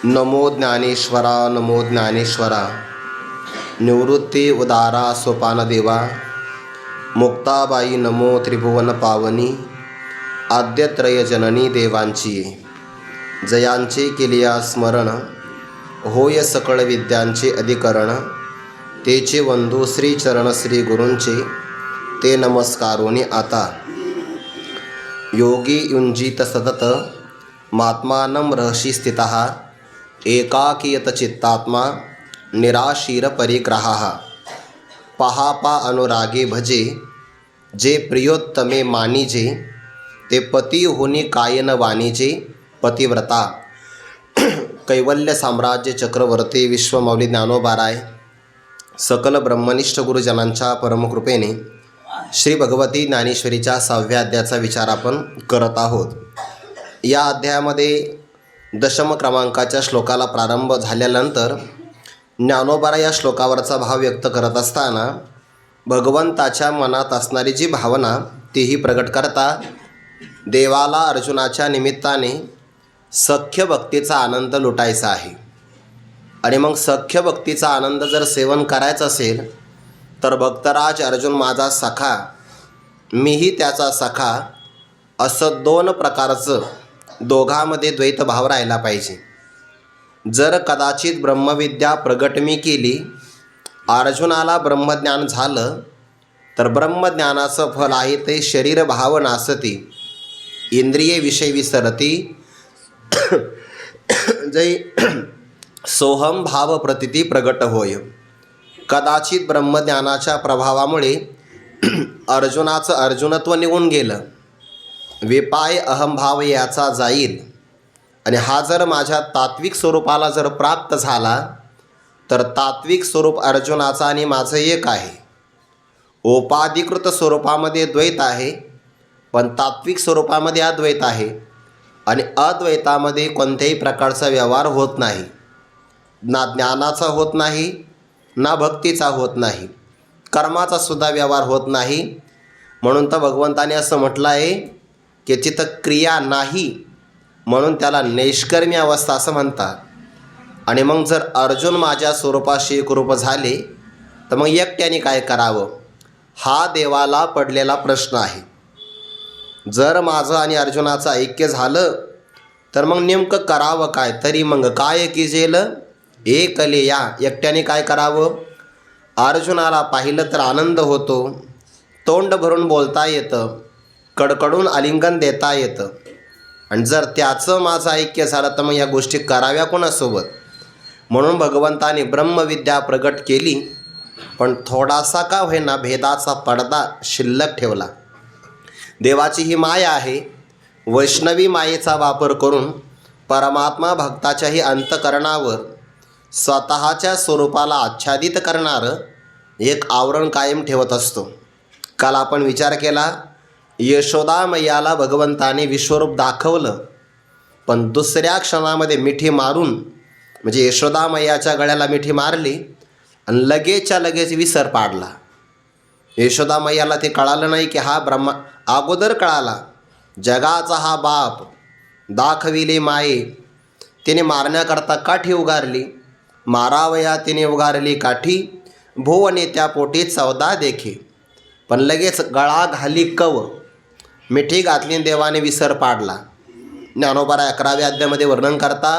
नमो ज्ञानेश्वरा नमो ज्ञानेश्वरा निवृत्ती उदारा सोपानदेवा मुक्ताबाई नमो त्रिभुवन पावनी आद्यत्रय जननी देवांची जयांचे केलिया स्मरण होय सकळ विद्यांचे अधिकरण तेचे वंदू श्री चरण श्री गुरूंचे ते नमस्कारोनी आता योगी युंजित सतत महात्मानं रहसी स्थितः एकाकीयत चित्तात्मा निराशीर परिग्रहाः पहापा अनुरागे भजे जे प्रियोत्तमे मानिजे ते पती होनी कायन वाणिजे पतिव्रता कैवल्य साम्राज्य चक्रवर्ती विश्वमौली ज्ञानोबाराय सकल ब्रह्मनिष्ठ गुरुजनांच्या परमकृपेने श्री भगवती ज्ञानेश्वरीच्या 6व्या अध्यायाचा विचार आपण करत आहोत. या अध्यायामध्ये दशम क्रमांकाच्या श्लोकाला प्रारंभ झाल्यानंतर ज्ञानोबारा या श्लोकावरचा भाव व्यक्त करत असताना भगवंताच्या मनात असणारी जी भावना तीही प्रगट करता देवाला अर्जुनाच्या निमित्ताने सख्य भक्तीचा आनंद लुटायचा आहे. आणि मग सख्य भक्तीचा आनंद जर सेवन करायचं असेल तर भक्तराज अर्जुन माझा सखा मीही त्याचा सखा असं दोन प्रकारचं दोघांमध्ये द्वैत भाव राहिला पाहिजे. जर कदाचित ब्रह्मविद्या प्रगट मी केली अर्जुनाला ब्रह्मज्ञान झालं तर ब्रह्मज्ञानाचं फल आहे ते शरीर भाव नासती इंद्रिये विषय विसरती जै सोहम भाव प्रतिती प्रगट होय. कदाचित ब्रह्मज्ञानाच्या प्रभावामुळे अर्जुनाचं अर्जुनत्व निघून गेलं विपाय अहंभाव याचा जाईल आणि हा जर माझ्या तात्विक स्वरूपाला जर प्राप्त झाला तर तात्विक स्वरूप अर्जुनाचा आणि माझं एक आहे. औपाधिकृत स्वरूपामध्ये द्वैत आहे पण तात्विक स्वरूपामध्ये अद्वैत आहे आणि अद्वैतामध्ये कोणत्याही प्रकारचा व्यवहार होत नाही. ना ज्ञानाचा होत नाही ना भक्तीचा होत नाही कर्माचा सुद्धा व्यवहार होत नाही. म्हणून तर भगवंताने असं म्हटलं आहे की तिथं क्रिया नाही म्हणून त्याला नैष्कर्मी अवस्था असं म्हणतात. आणि मग जर अर्जुन माझ्या स्वरूपाशी एकरूप झाले तर मग एकट्याने काय करावं हा देवाला पडलेला प्रश्न आहे. जर माझं आणि अर्जुनाचं ऐक्य झालं तर मग नेमकं करावं काय तरी मग काय कीजेल एकले या एकट्याने काय करावं. अर्जुनाला पाहिलं तर आनंद होतो तोंड भरून बोलता येतं कडकडून आलिंगन देता येतं आणि जर त्याचं माझं ऐक्य झालं तर मग या गोष्टी कराव्या कोणासोबत. म्हणून भगवंताने ब्रह्मविद्या प्रगट केली पण थोडासा का होईना भेदाचा पडदा शिल्लक ठेवला. देवाची ही माया आहे. वैष्णवी मायेचा वापर करून परमात्मा भक्ताच्याही अंतकरणावर स्वतःच्या स्वरूपाला आच्छादित करणारं एक आवरण कायम ठेवत असतो. काल आपण विचार केला यशोदा मैयाला भगवंताने विश्वरूप दाखवलं पण दुसऱ्या क्षणामध्ये मिठी मारून म्हणजे यशोदा मैयाच्या गळ्याला मिठी मारली आणि लगेचच्या लगेच विसर पाडला. यशोदा मैयाला ते कळालं नाही की हा ब्रह्मा अगोदर कळाला जगाचा हा बाप दाखविले माये तिने मारण्याकरता काठी उगारली मारावया तिने उगारली काठी भुवने त्या पोटी 14 देखे पण लगेच गळा घाली कव मिठी घातली देवाने विसर पाडला. ज्ञानोबारा 11व्या अध्यायामध्ये वर्णन करता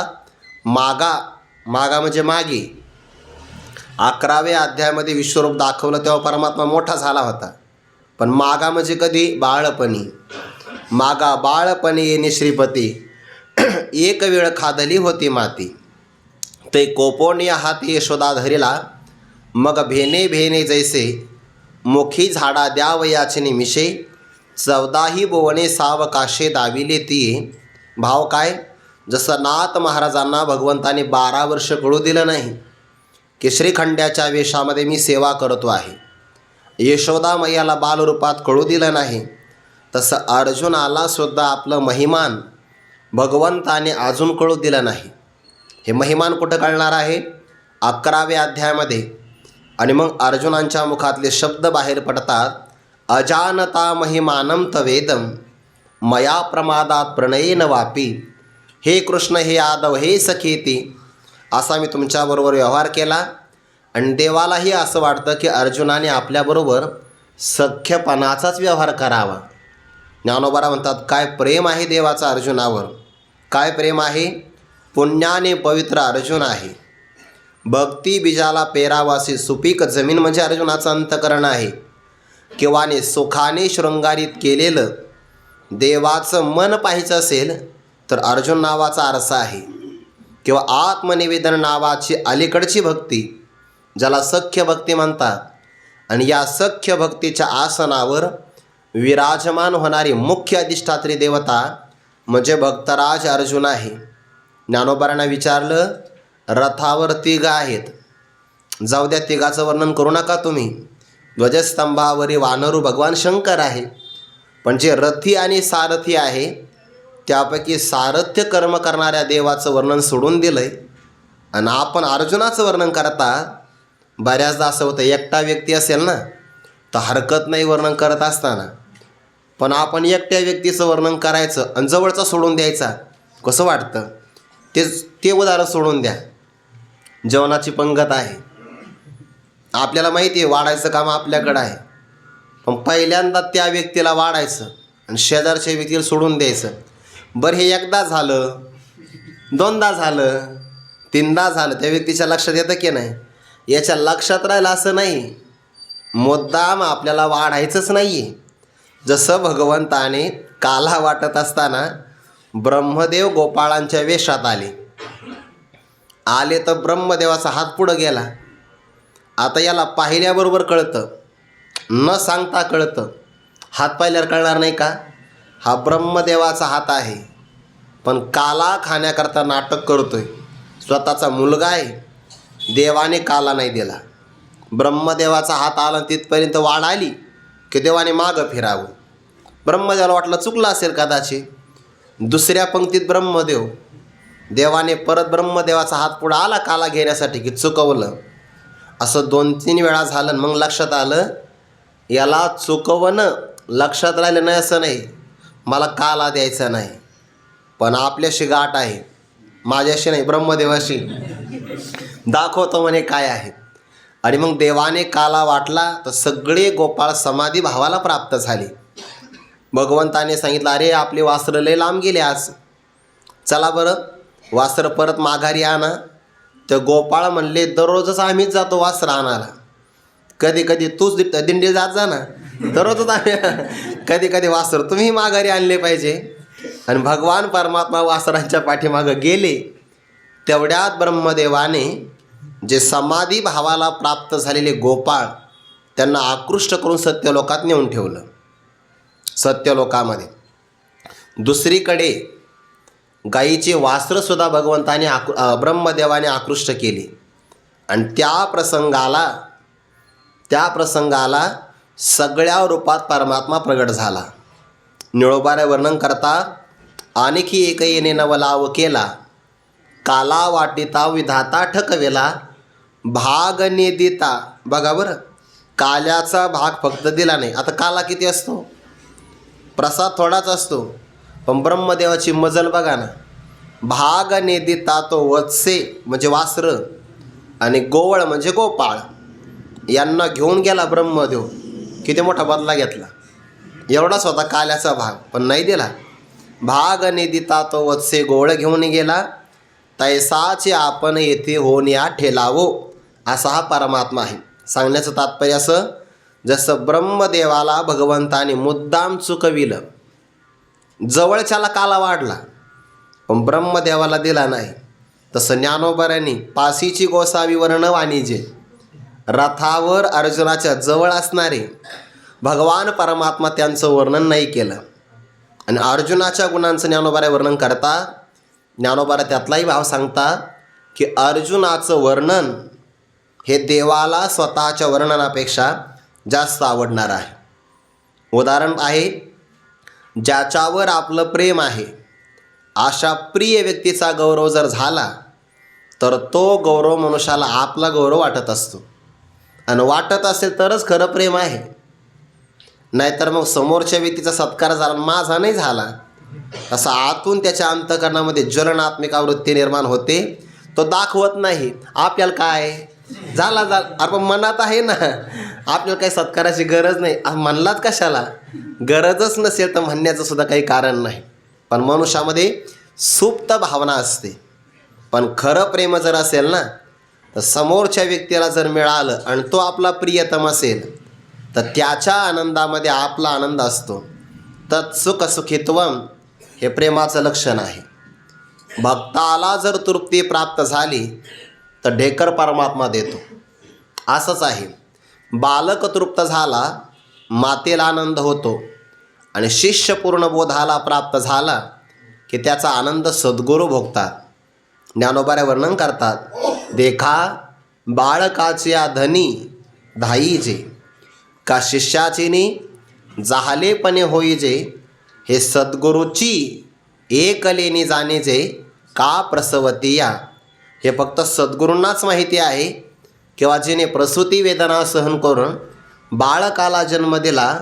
मागा म्हणजे मागे 11व्या अध्यायामध्ये विश्वरूप दाखवलं तेव्हा परमात्मा मोठा झाला होता पण मागा म्हणजे कधी बाळपणी मागा बाळपणी येणे श्रीपती एक वेळ खादली होती माती ते कोपोनी हाती यशोदा धरिला मग भेने भेने जैसे मुखी झाडा द्यावयाचे निमिषे 14 भुवने सावकाशे दाविले तिये. भाव काय जसं नाथ महाराजांना भगवंताने 12 वर्ष कळू दिलं नाही की श्रीखंड्याच्या वेशामध्ये मी सेवा करतो आहे. यशोदा मैयाला बालरूपात कळू दिलं नाही तसं अर्जुनाला सुद्धा आपलं महिमान भगवंताने अजून कळू दिलं नाही. हे महिमान कुठं कळणार आहे 11व्या अध्यायामध्ये. आणि मग अर्जुनांच्या मुखातले शब्द बाहेर पडतात अजानता महिमानं तवेदम मया प्रमादात प्रणयेन वापी हे कृष्ण, हे यादव, हे सखेती, असा मी तुमच्याबरोबर व्यवहार केला. आणि देवालाही असं वाटतं की अर्जुनाने आपल्याबरोबर सख्यपणाचाच व्यवहार करावा. ज्ञानोबा म्हणतात, काय प्रेम आहे देवाचा अर्जुनावर, काय प्रेम आहे. पुण्याने पवित्र अर्जुन आहे, भक्ती बीजाला पेरावासी सुपीक जमीन म्हणजे अर्जुनाचं अंतकरण आहे. किंवाने सुखाने शृंगारित केलेलं देवाचं मन पाहायचं असेल तर अर्जुन नावाचा आरसा आहे. किंवा आत्मनिवेदन नावाची अलीकडची भक्ती, ज्याला सख्य भक्ती म्हणतात. आणि या सख्य भक्तीच्या आसनावर विराजमान होणारी मुख्य अधिष्ठात्री देवता म्हणजे भक्तराज अर्जुन आहे. ज्ञानोबांना विचारलं, रथावर तिघ आहेत, जाऊ द्या तिघाचं वर्णन करू नका तुम्ही, ध्वजस्तंभावरी वानरू भगवान शंकर आहे. पण जे रथी आणि सारथी आहे त्यापैकी सारथ्य कर्म करणाऱ्या देवाचं वर्णन सोडून दिलं आहे. आणि आपण अर्जुनाचं वर्णन करता बऱ्याचदा असं होतं, एकटा व्यक्ती असेल ना तर हरकत नाही वर्णन करत असताना, पण आपण एकट्या व्यक्तीचं वर्णन करायचं आणि जवळचा सोडून द्यायचा, कसं वाटतं. ते उदाहरण सोडून द्या. जेवणाची पंगत आहे, आपल्याला माहिती आहे वाढायचं काम आपल्याकडं आहे, पण पहिल्यांदा त्या व्यक्तीला वाढायचं आणि शेजारच्या व्यक्तीला सोडून द्यायचं. बरं, हे एकदा झालं, दोनदा झालं, तीनदा झालं, त्या व्यक्तीच्या लक्षात येतं की नाही. याच्या लक्षात राहिलं असं नाही, मुद्दाम आपल्याला वाढायचंच नाही आहे. जसं भगवंताने काला वाटत असताना ब्रह्मदेव गोपाळांच्या वेशात आले तर ब्रह्मदेवाचा हात पुढं गेला. आता याला पाहिल्याबरोबर कळतं, न सांगता कळतं. हात पाहिल्यावर कळणार नाही का, हा ब्रह्मदेवाचा हात आहे, पण काला खाण्याकरता नाटक करतोय. स्वतःचा मुलगा आहे, देवाने काला नाही दिला. ब्रह्मदेवाचा हात आला, तिथपर्यंत वाढ आली की देवाने मागं फिरावं. ब्रह्मदेवाला वाटलं चुकलं असेल कदाचित. दुसऱ्या पंक्तीत ब्रह्मदेव, देवाने परत ब्रह्मदेवाचा हात पुढं आला काला घेण्यासाठी की चुकवलं. असं 2-3 वेळा झालं. मग लक्षात आलं, याला चुकवणं लक्षात राहिलं नाही असं नाही, मला काला द्यायचा नाही, पण आपल्याशी गाठ आहे, माझ्याशी नाही, ब्रह्मदेवाशी दाखवतो म्हणे काय आहे. आणि मग देवाने काला वाटला तर सगळे गोपाळ समाधी भावाला प्राप्त झाले. भगवंताने सांगितलं, अरे आपले वासरं लय लांब गेले आज, चला बरं वासरं परत माघारी आणा. तर गोपाळ म्हणले, दररोजच आम्हीच जातो वासरं आणायला, कधी कधी तूच दिंडी जात जा ना, दररोजच आम्ही कधी कधी वासरं तुम्ही माघारी आणले पाहिजे. आणि भगवान परमात्मा वासरांच्या पाठीमागं गेले. तेवढ्यात ब्रह्मदेवाने जे समाधी भावाला प्राप्त झालेले गोपाळ त्यांना आकृष्ट करून सत्यलोकात नेऊन ठेवलं. सत्यलोकामध्ये दुसरीकडे गायीचे वासरंसुद्धा भगवंताने ब्रह्मदेवाने आकृष्ट केली. आणि त्या प्रसंगाला सगळ्या रूपात परमात्मा प्रगट झाला. निळोबारे वर्णन करता, आणखी एक येणे नवलाव केला, काला वाटिता विधाता ठकवेला, भाग नेदिता. बघा बरं, काल्याचा भाग फक्त दिला नाही. आता काला किती असतो, प्रसाद थोडाच असतो, पण ब्रह्मदेवाची मजल बघा ना. भाग नेदिता तो वत्से म्हणजे वासरं आणि गोवळ म्हणजे गोपाळ यांना घेऊन गेला ब्रह्मदेव. किती मोठा बदला घेतला. एवढाच होता काल्याचा भाग, पण नाही दिला. भाग नेदिता तो वत्से गोवळ घेऊन गेला, तैसाचे आपण येथे होऊन या ठेलावो, असा हा परमात्मा आहे. सांगण्याचं तात्पर्य असं, जसं ब्रह्मदेवाला भगवंताने मुद्दाम चुकविलं, जवळच्याला काला वाढला पण ब्रह्मदेवाला दिला नाही, तसं ज्ञानोबांनी पासीची गोसावी वर्ण वाणिजे रथावर अर्जुनाच्या जवळ असणारे भगवान परमात्मा त्यांचं वर्णन नाही केलं. आणि अर्जुनाच्या गुणांचं ज्ञानोबारे वर्णन करता, ज्ञानोबारा त्यातलाही भाव सांगता की अर्जुनाचं वर्णन हे देवाला स्वतःच्या वर्णनापेक्षा जास्त आवडणार आहे. उदाहरण आहे, ज्याच्यावर आपलं प्रेम आहे अशा प्रिय व्यक्तीचा गौरव जर झाला तर तो गौरव मनुष्याला आपला गौरव वाटत असतो. आणि वाटत असेल तरच खरं प्रेम आहे, नाहीतर मग समोरच्या व्यक्तीचा सत्कार झाला, माझा नाही झाला, तसं आतून त्याच्या अंतःकरणामध्ये ज्वलनात्मिका वृत्ती निर्माण होते. तो दाखवत नाही. आपल्याला काय झाला आपण मनात आहे ना, आपल्याला काही सत्काराची गरज नाही. म्हणलाच कशाला, गरजच नसेल तर म्हणण्याचं सुद्धा काही कारण नाही. पण मनुष्यामध्ये सुप्त भावना असते. पण खरं प्रेम जर असेल ना, तर समोरच्या व्यक्तीला जर मिळालं आणि तो आपला प्रियतम असेल तर त्याच्या आनंदामध्ये आपला आनंद असतो. तत्सुख सुखित्वम हे प्रेमाचं लक्षण आहे. भक्ताला जर तृप्ती प्राप्त झाली तर ढेकर परमात्मा देतो. असंच आहे. बालक तृप्त झाला, मातेला आनंद होतो आणि शिष्य पूर्ण बोधाला प्राप्त झाला की त्याचा आनंद सद्गुरू भोगतात. ज्ञानोबारे वर्णन करतात, देखा बाळकाच्या धनी धाईजे, का शिष्याचिनी जाहलेपणे होईजे, हे सद्गुरूची एकलेनी जाणीजे, का प्रसवती या. हे फक्त सद्गुरूंनाच माहिती आहे. किंवा जिने प्रसूती वेदना सहन करून बाळकाला जन्म दिला,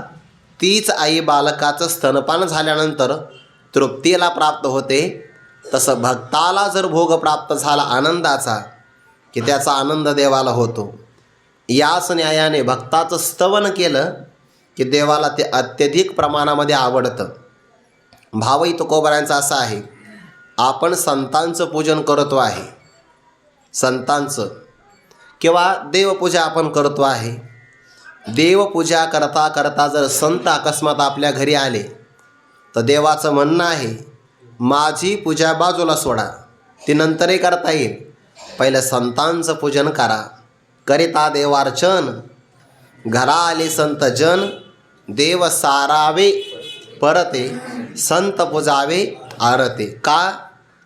तीच आई बालकाचं स्तनपान झाल्यानंतर तृप्तीला प्राप्त होते. तसं भक्ताला जर भोग प्राप्त झाला आनंदाचा की त्याचा आनंद देवाला होतो. याच न्यायाने भक्ताचं स्तवन केलं की देवाला ते अत्यधिक प्रमाणामध्ये आवडतं. भावही तुकोबारायांचा असा आहे, आपण संतांचं पूजन करतो आहे, संतांचं किंवा देवपूजा आपण करतो आहे. देवपूजा करता करता जर संत अकस्मात आपल्या घरी आले तर देवाचं म्हणणं आहे, माझी पूजा बाजूला सोडा, ती नंतरही करता येईल, पहिलं संतांचं पूजन करा. करिता देवार्चन, घरा आले संत जन, देव सारावे परते, संत पूजावे आरते. का?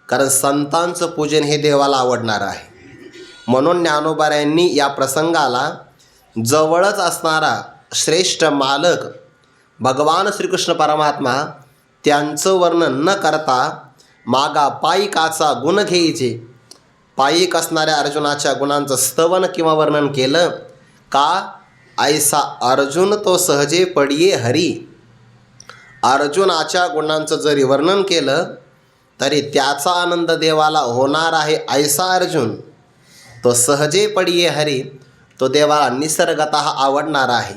कारण संतांचं पूजन हे देवाला आवडणार आहे. म्हणून ज्ञानोबारायांनी या प्रसंगाला जवळच असणारा श्रेष्ठ मालक भगवान श्रीकृष्ण परमात्मा त्यांचं वर्णन न करता मागा पायिकाचा गुण घ्यायचे, पायिक असणाऱ्या अर्जुनाच्या गुणांचं स्तवन किंवा वर्णन केलं. का? ऐसा अर्जुन तो सहजे पडिये हरी. अर्जुनाच्या गुणांचं जरी वर्णन केलं तरी त्याचा आनंद देवाला होणार आहे. ऐसा अर्जुन तो सहजे पडिये हरी, तो देवाला निसर्गतः आवडणार आहे.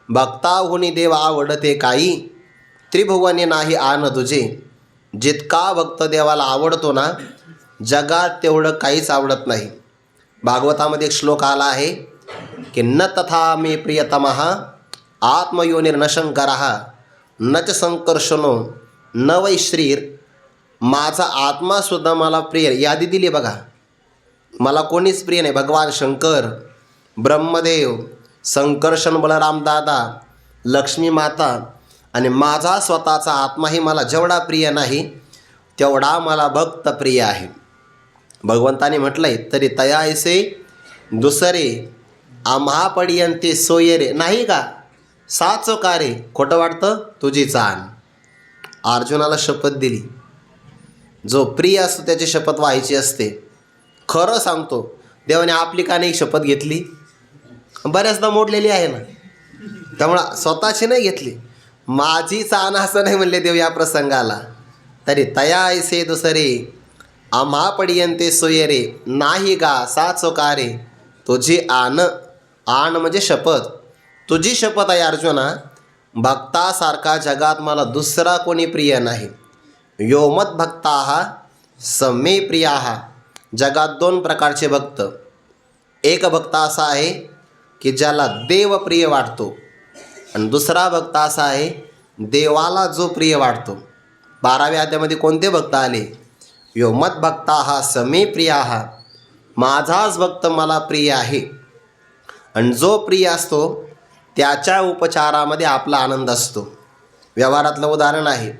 भक्ताहुनी देव आवडते काही, त्रिभुवने नाही आन तुझे. जितका भक्त देवाला आवडतो ना, जगात तेवढं काहीच आवडत नाही. भागवतामध्ये एक श्लोक आला आहे की न तथा मे प्रियतमः आत्मयोनिर्न शंकरः न च संकर्षणो न वै श्रीर. माझा आत्मासुद्धा मला प्रिय, यादी दिली बघा. मला कोणीच प्रिय नाही. भगवान शंकर, ब्रह्मदेव, संकर्षण बलराम दादा, लक्ष्मी माता आणि माझा स्वतःचा आत्माही मला जेवढा प्रिय नाही तेवढा मला भक्त प्रिय आहे. भगवंताने म्हटलंय, तरी तया ऐसे दुसरे आम्हा पडियंते सोयरे. नाही का? साचो का रे, खोटं वाटतं तुझी चान. अर्जुनाला शपथ दिली. जो प्रिय असतो त्याची शपथ व्हायची असते. खरं सांगतो, देवाने आपली का नाही शपथ घेतली? बऱ्याचदा मोडलेली आहे ना, त्यामुळं स्वतःची नाही घेतली. माझी चान असं नाही म्हणले देव या प्रसंगाला. तरी तया ऐसे दुसरे आम्हा पडियंते सोयरे, नाही गा साचो का रे तुझी आन. आन म्हणजे शपथ. तुझी शपथ आहे अर्जुना, भक्तासारखा जगात मला दुसरा कोणी प्रिय नाही. यो मत भक्ताः समे प्रियाः. जगात दोन प्रकारचे भक्त. एक भक्त असा आहे की ज्याला देव प्रिय वाटतो आणि दुसरा भक्त असा आहे देवाला जो प्रिय वाटतो. 12व्या अध्यायामध्ये कोणते भक्त आले? यो मत भक्ताः समे प्रियाः. माझाच भक्त मला प्रिय आहे. आणि जो प्रिय असतो त्याच्या उपचारामध्ये आपला आनंद असतो. व्यवहारातलं उदाहरण आहे,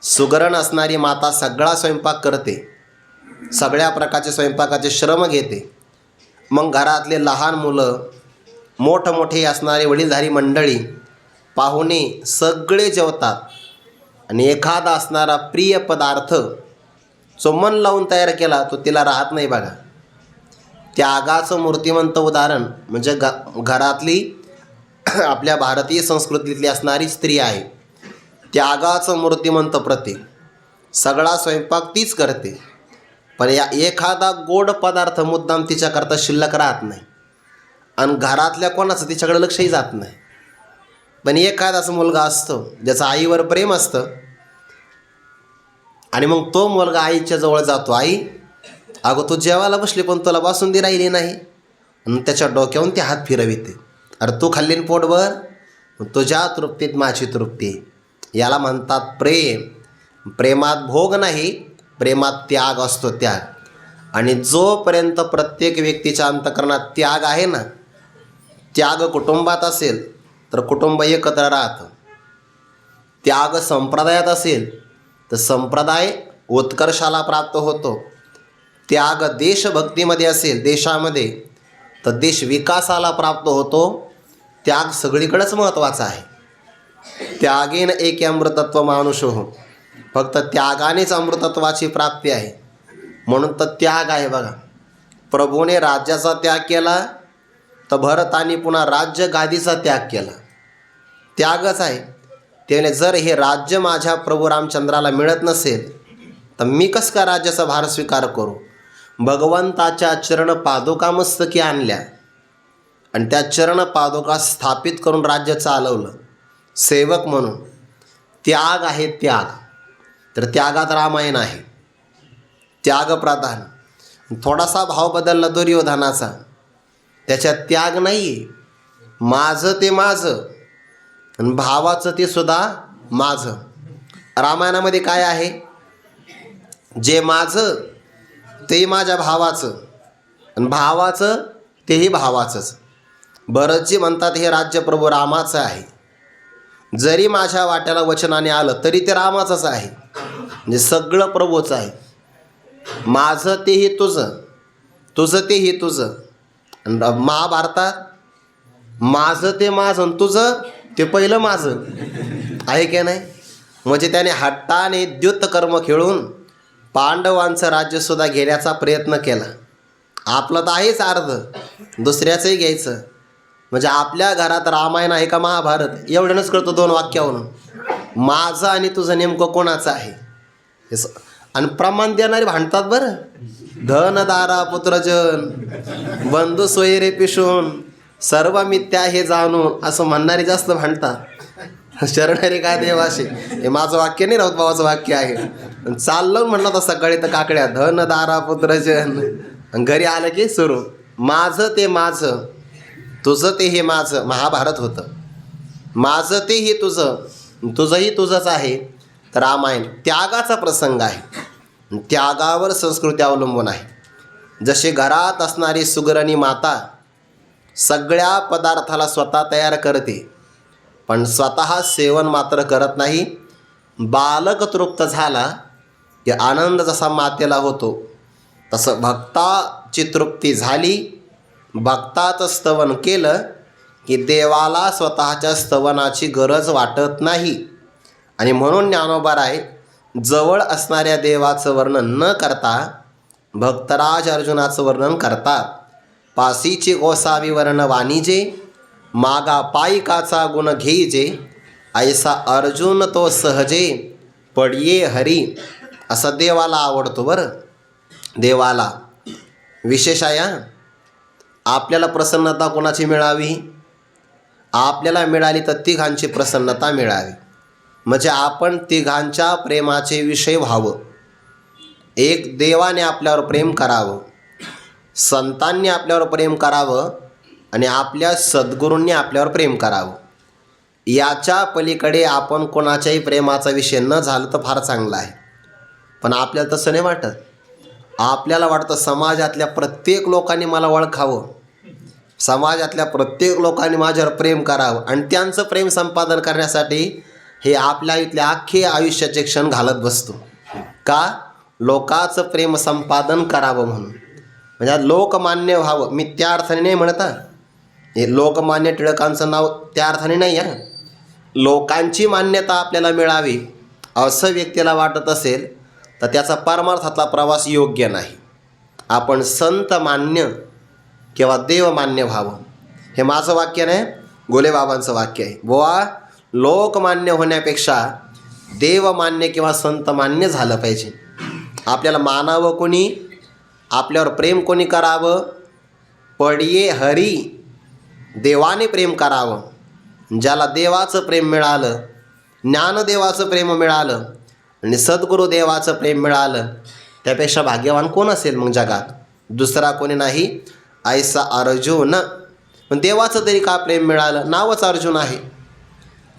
सुगरण असणारी माता सगळा स्वयंपाक करते, सगळ्या प्रकारचे स्वयंपाकाचे श्रम घेते. मग घरातले लहान मुलं, मोठमोठे असणारे वडीलधारी मंडळी, पाहुणे सगळे जेवतात. आणि एखादा असणारा प्रिय पदार्थ जो मन लावून तयार केला तो तिला राहत नाही बघा. त्यागाचं मूर्तिमंत उदाहरण म्हणजे घरातली आपल्या भारतीय संस्कृतीतली असणारी स्त्री आहे. त्यागाचं मूर्तिमंत प्रतीक. सगळा स्वयंपाक तीच करते, पण या एखादा गोड पदार्थ मुद्दाम तिच्याकरता शिल्लक राहत नाही आणि घरातल्या कोणाचं तिच्याकडे लक्षही जात नाही. पण एखादाच मुलगा असतो ज्याचं आईवर प्रेम असतं आणि मग तो मुलगा आईच्या जवळ जातो, आई अगं तू जेवायला बसली पण तुला बासुंदी राहिली नाही, आणि त्याच्या डोक्यावरून ते हात फिरविते, अरे तू खाल्लीन पोटभर, तुझ्या तृप्तीत माझी तृप्ती. याला म्हणतात प्रेम. प्रेमात भोग नाही, प्रेमात त्याग असतो, त्याग. आणि जोपर्यंत प्रत्येक व्यक्तीच्या अंतःकरणात त्याग आहे ना, त्याग कुटुंबात असेल तर कुटुंब एकत्र राहतं, त्याग संप्रदायात असेल तर संप्रदाय उत्कर्षाला प्राप्त होतो, त्याग देशभक्तीमध्ये असेल देशामध्ये तर देश विकासाला प्राप्त होतो. त्याग सगळीकडेच महत्त्वाचा आहे. त्यागेन एके अमृतत्व मानुषो, फक्त त्यागानेच अमृतत्वाची प्राप्ती आहे. म्हणून तर त्याग आहे बघा. प्रभूने राज्याचा त्याग केला तर भरताने पुन्हा राज्य गादीचा त्याग केला, त्यागच आहे. त्याने जर हे राज्य माझ्या प्रभू रामचंद्राला मिळत नसेल तर मी कसं का राज्याचा भार स्वीकार करू. भगवंताच्या चरण पादुका मस्तकी आणल्या आणि त्या चरण पादुका स्थापित करून राज्य चालवलं सेवक म्हणून. त्याग आहे त्याग. तर त्यागात रामायण आहे, त्याग प्रधान. थोडासा भाव बदलला दुर्योधनाचा, त्याच्यात त्याग नाही आहे. माझं ते माझं आणि भावाचं ते सुद्धा माझं. रामायणामध्ये काय आहे, जे माझं ते माझ्या भावाचं आणि भावाचं तेही भावाचंच. भरतजी म्हणतात हे राज्य प्रभू रामाचं आहे, जरी माझ्या वाट्याला वचनाने आलं तरी ते रामाचंच आहे. म्हणजे सगळं प्रभूचं आहे. माझं तेही तुझं, तुझं तेही तुझं. महाभारतात माझं ते माझं आणि तुझं ते पहिलं माझं आहे की नाही. म्हणजे त्याने हट्टाने द्युत कर्म खेळून पांडवांचं राज्यसुद्धा घेण्याचा प्रयत्न केला. आपलं तर आहेच अर्ध, दुसऱ्याचंही घ्यायचं. म्हणजे आपल्या घरात रामायण आहे का महाभारत एवढ्यानंच कळतं 2 वाक्यावरून. माझं आणि तुझं नेमकं कोणाचं आहे. आणि प्रमाण देणारे भांडतात बरं. धन दारा पुत्रजन बंधू सोयरे पिशून सर्व मिथ्या हे जाणून असं म्हणणारे जास्त भांडतात. शरणारे काय देवाशे, हे माझं वाक्य नाही, राऊत बाबाचं वाक्य आहे. चाललं म्हणलं तर सकाळी तर काकड्या धन दारा पुत्रजन, घरी आलं की सुरू माझं ते माझं, तुझं ते हे माझं. महाभारत होतं. माझं ते हे तुझं, तुझंही तुझंच आहे. तर रामायण त्यागाचा प्रसंग आहे. त्यागावर संस्कृती अवलंबून आहे. जसे घरात असणारी सुगरणी माता सगळ्या पदार्थाला स्वतः तयार करते पण स्वतः सेवन मात्र करत नाही. बालक तृप्त झाला की आनंद जसा मातेला होतो तसं भक्ताची तृप्ती झाली, भक्ताचं स्तवन केलं की देवाला स्वतःच्या स्तवनाची गरज वाटत नाही. आणि म्हणून ज्ञानोबाराय जवळ असणाऱ्या देवाचं वर्णन न करता भक्तराज अर्जुनाचं वर्णन करतात. पासीचे गोसावी वर्ण वाणीजे, मागा पायिकाचा गुण घेईजे, ऐसा अर्जुन तो सहजे पडिये हरी. असं देवाला आवडतो बरं. देवाला विशेष आहे. आपल्याला प्रसन्नता कोणाची मिळावी, आपल्याला मिळाली तर तिघांची प्रसन्नता मिळावी. म्हणजे आपण तिघांच्या प्रेमाचे विषय व्हावं. एक देवाने आपल्यावर प्रेम करावं, संतांनी आपल्यावर प्रेम करावं आणि आपल्या सद्गुरूंनी आपल्यावर प्रेम करावं. याच्या पलीकडे आपण कोणाच्याही प्रेमाचा विषय न झालं तर फार चांगलं आहे. पण आपल्याला तसं नाही वाटत. आपल्याला वाटतं समाजातल्या प्रत्येक लोकांनी मला ओळखावं, समाजातल्या प्रत्येक लोकांनी माझ्यावर प्रेम करावं आणि त्यांचं प्रेम संपादन करण्यासाठी हे आपल्या इथल्या अख्खे आयुष्याचे क्षण घालत बसतो. का? लोकाचं प्रेम संपादन करावं म्हणून. म्हणजे लोकमान्य व्हावं. मी त्या अर्थाने नाही म्हणत, हे लोकमान्य टिळकांचं नाव त्या अर्थाने नाही आहे. लोकांची मान्यता आपल्याला मिळावी असं व्यक्तीला वाटत असेल तर त्याचा परमार्थातला प्रवास योग्य नाही. आपण संत मान्य किंवा देवमान्य व्हावं. हे माझं वाक्य नाही, गोलेबाबांचं वाक्य आहे. बुवा लोकमान्य होण्यापेक्षा देवमान्य किंवा संतमान्य झालं पाहिजे. आपल्याला मानावं कोणी, आपल्यावर प्रेम कोणी करावं, पडिये हरी, देवाने प्रेम करावं. ज्याला देवाचं प्रेम मिळालं, ज्ञानदेवाचं प्रेम मिळालं आणि सद्गुरुदेवाचं प्रेम मिळालं, त्यापेक्षा भाग्यवान कोण असेल मग जगात? दुसरा कोणी नाही. ऐसा अर्जुन. पण देवाचं तरी का प्रेम मिळालं? नावच अर्जुन आहे.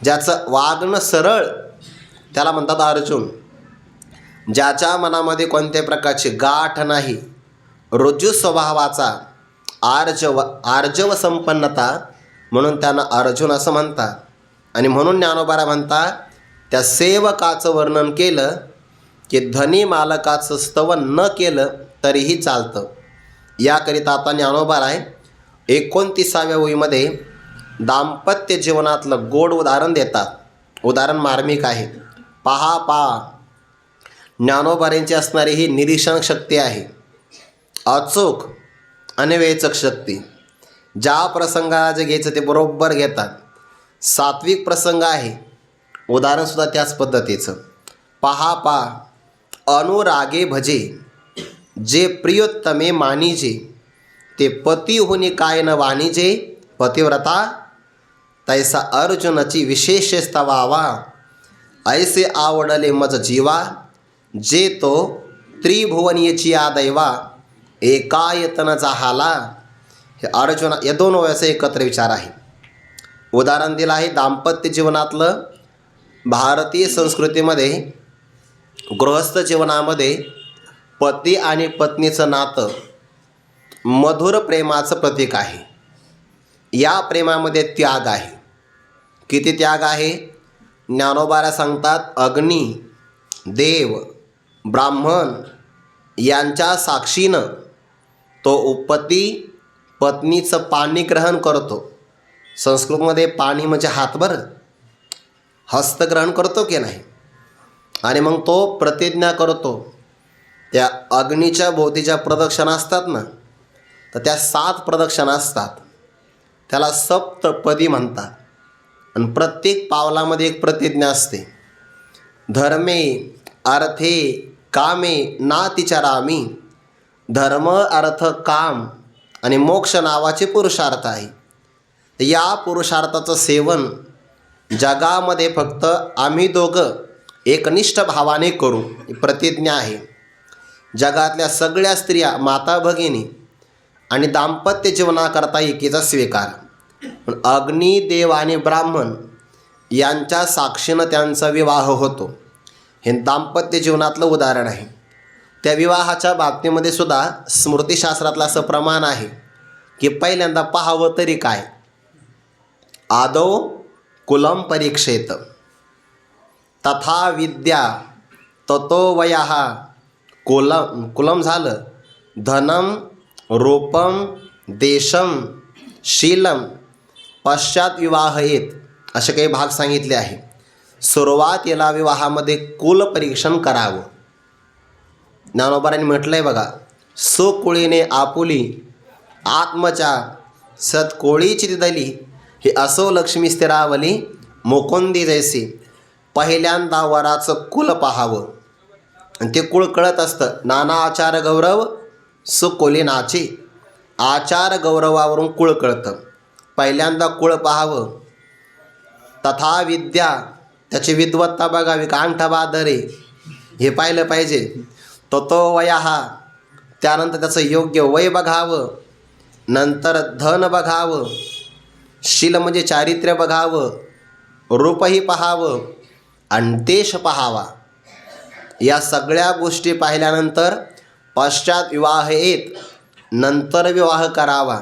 ज्याचं वागणं सरळ त्याला म्हणतात अर्जुन. ज्याच्या मनामध्ये कोणत्याही प्रकारची गाठ नाही, रुजू स्वभावाचा, आर्जव संपन्नता, म्हणून त्यांना अर्जुन असं म्हणतात. आणि म्हणून ज्ञानोबा म्हणतात, त्या सेवकाचं वर्णन केलं की धनी मालकाचं स्तवन न केलं तरीही चालतं. याकरिता आता ज्ञानोबा आहे 29व्या ओळीमध्ये दाम्पत्य जीवनातलं गोड उदाहरण देतात. उदाहरण मार्मिक आहे. पहा ज्ञानोबारांची असणारी ही निरीक्षण शक्ती आहे, अचूक अनवेचक शक्ती. ज्या प्रसंगाला जे घ्यायचं ते बरोबर घेतात. सात्विक प्रसंग आहे, उदाहरणसुद्धा त्याच पद्धतीचं. पहा अनुरागे भजे, जे प्रियोत्तमे मानिजे, ते पती होणे काय न वाणिजे, पतिव्रता तैसा अर्जुनाची विशेष स्तवावा. ऐसे आवडले मज जीवा, जे तो त्रिभुवनीची आदैवा, एकायतन जाहाला. हे अर्जुन या दोन वयाचे एकत्र विचार आहे. उदाहरण दिलं आहे दाम्पत्य जीवनातलं. भारतीय संस्कृतीमध्ये गृहस्थ जीवनामध्ये पती आणि पत्नीचं नातं मधुर प्रेमाचं प्रतीक आहे. या प्रेमामध्ये त्याग आहे. किती त्याग आहे? ज्ञानोबाला सांगतात, अग्नी, देव, ब्राह्मण यांच्या साक्षीनं तो पती पत्नीचं पाणी ग्रहण करतो. संस्कृतमध्ये पाणी म्हणजे हातभर, हस्तग्रहण करतो की नाही. आणि मग तो प्रतिज्ञा करतो. त्या अग्नीच्या भोवतीच्या प्रदक्षिणा असतात ना, तर त्या 7 प्रदक्षिणा असतात. त्याला सप्तपदी म्हणतात. आणि प्रत्येक पावलामध्ये एक प्रतिज्ञा असते. धर्मे अर्थे कामे नातिचरामी. धर्म, अर्थ, काम आणि मोक्ष नावाचे पुरुषार्थ आहे. या पुरुषार्थाचं सेवन जगामध्ये फक्त आम्ही दोघं एकनिष्ठ भावाने करू, ही प्रतिज्ञा आहे. जगातल्या सगळ्या स्त्रिया, माता भगिनी आणि दाम्पत्य जीवनाकरता एकीचा स्वीकार. पण अग्नी, देव आणि ब्राह्मण यांच्या साक्षीनं त्यांचा विवाह होतो. हे दाम्पत्य जीवनातलं उदाहरण आहे. त्या विवाहाच्या बाबतीमध्ये सुद्धा स्मृतिशास्त्रातलं असं प्रमाण आहे की पहिल्यांदा पाहावं तरी काय. आदौ कुलम परीक्षेत, तथा विद्या ततो वयः. कुलम झालं धनम, रूपम, देशम, शीलम, पश्चात विवाह येत, असे काही भाग सांगितले आहे. सुरुवातीला विवाहामध्ये कुल परीक्षण करावं. ज्ञानोबारांनी म्हटलं आहे बघा, सुकुळीने आपुली आत्मचा सत्कोळीची दिदली, ही असो लक्ष्मी स्थिरावली मुकुंदी जैसी. पहिल्यांदा वराचं कुल पाहावं. आणि ते कुळ कळत असतं. नाना आचार गौरव सुकोली नाचे. आचार गौरवावरून कुळ कळतं. पहिल्यांदा कुळ पाहावं. तथा विद्या, त्याची विद्वत्ता बघावी, कांठ बादरे हे पाहिलं पाहिजे. ततो वयः, त्यानंतर त्याचं योग्य वय बघावं. नंतर धन बघावं. शील म्हणजे चारित्र्य बघावं. रूपही पाहावं आणि देश पाहावा. या सगळ्या गोष्टी पाहिल्यानंतर पश्चात विवाह येत, नंतर विवाह करावा.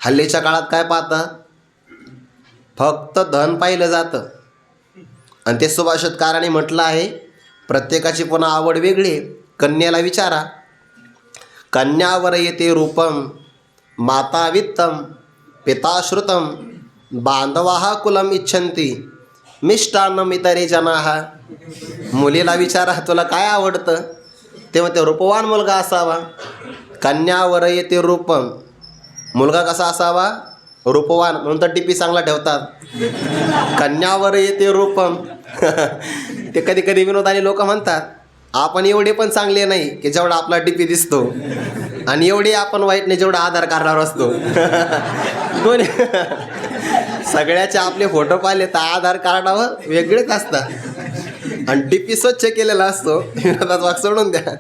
हल्लीच्या काळात काय पाहतात? फक्त धन पाहिलं जातं. आणि ते सुभाषितकाराने म्हटलं आहे, प्रत्येकाची पुन्हा आवड वेगळी. कन्याला विचारा. कन्यावर येते रूपम, माता वित्तम, पिता श्रुतम, बांधवाः कुलम इच्छन्ति, मिष्टान्नम इतरे जनाः. मुलीला विचारा, तुला काय आवडतं? तेव्हा ते रूपवान मुलगा असावा. कन्यावर येते रूपम, मुलगा कसा असावा? रूपवान, म्हणून तर टिपी चांगला ठेवतात. कन्यावर येते रूपम, ते कधी कधी विनोदाने लोक म्हणतात, आपण एवढे पण चांगले नाही की जेवढा आपला डीपी दिसतो, आणि एवढे आपण वाईट नाही जेवढा आधार कार्डावर असतो. दोन्ही सगळ्याचे आपले फोटो पाहिले तर आधार कार्डावर वेगळेच असतात, आणि डीपी स्वच्छ केलेला असतो. विनोदाचा भाग सोडून द्या.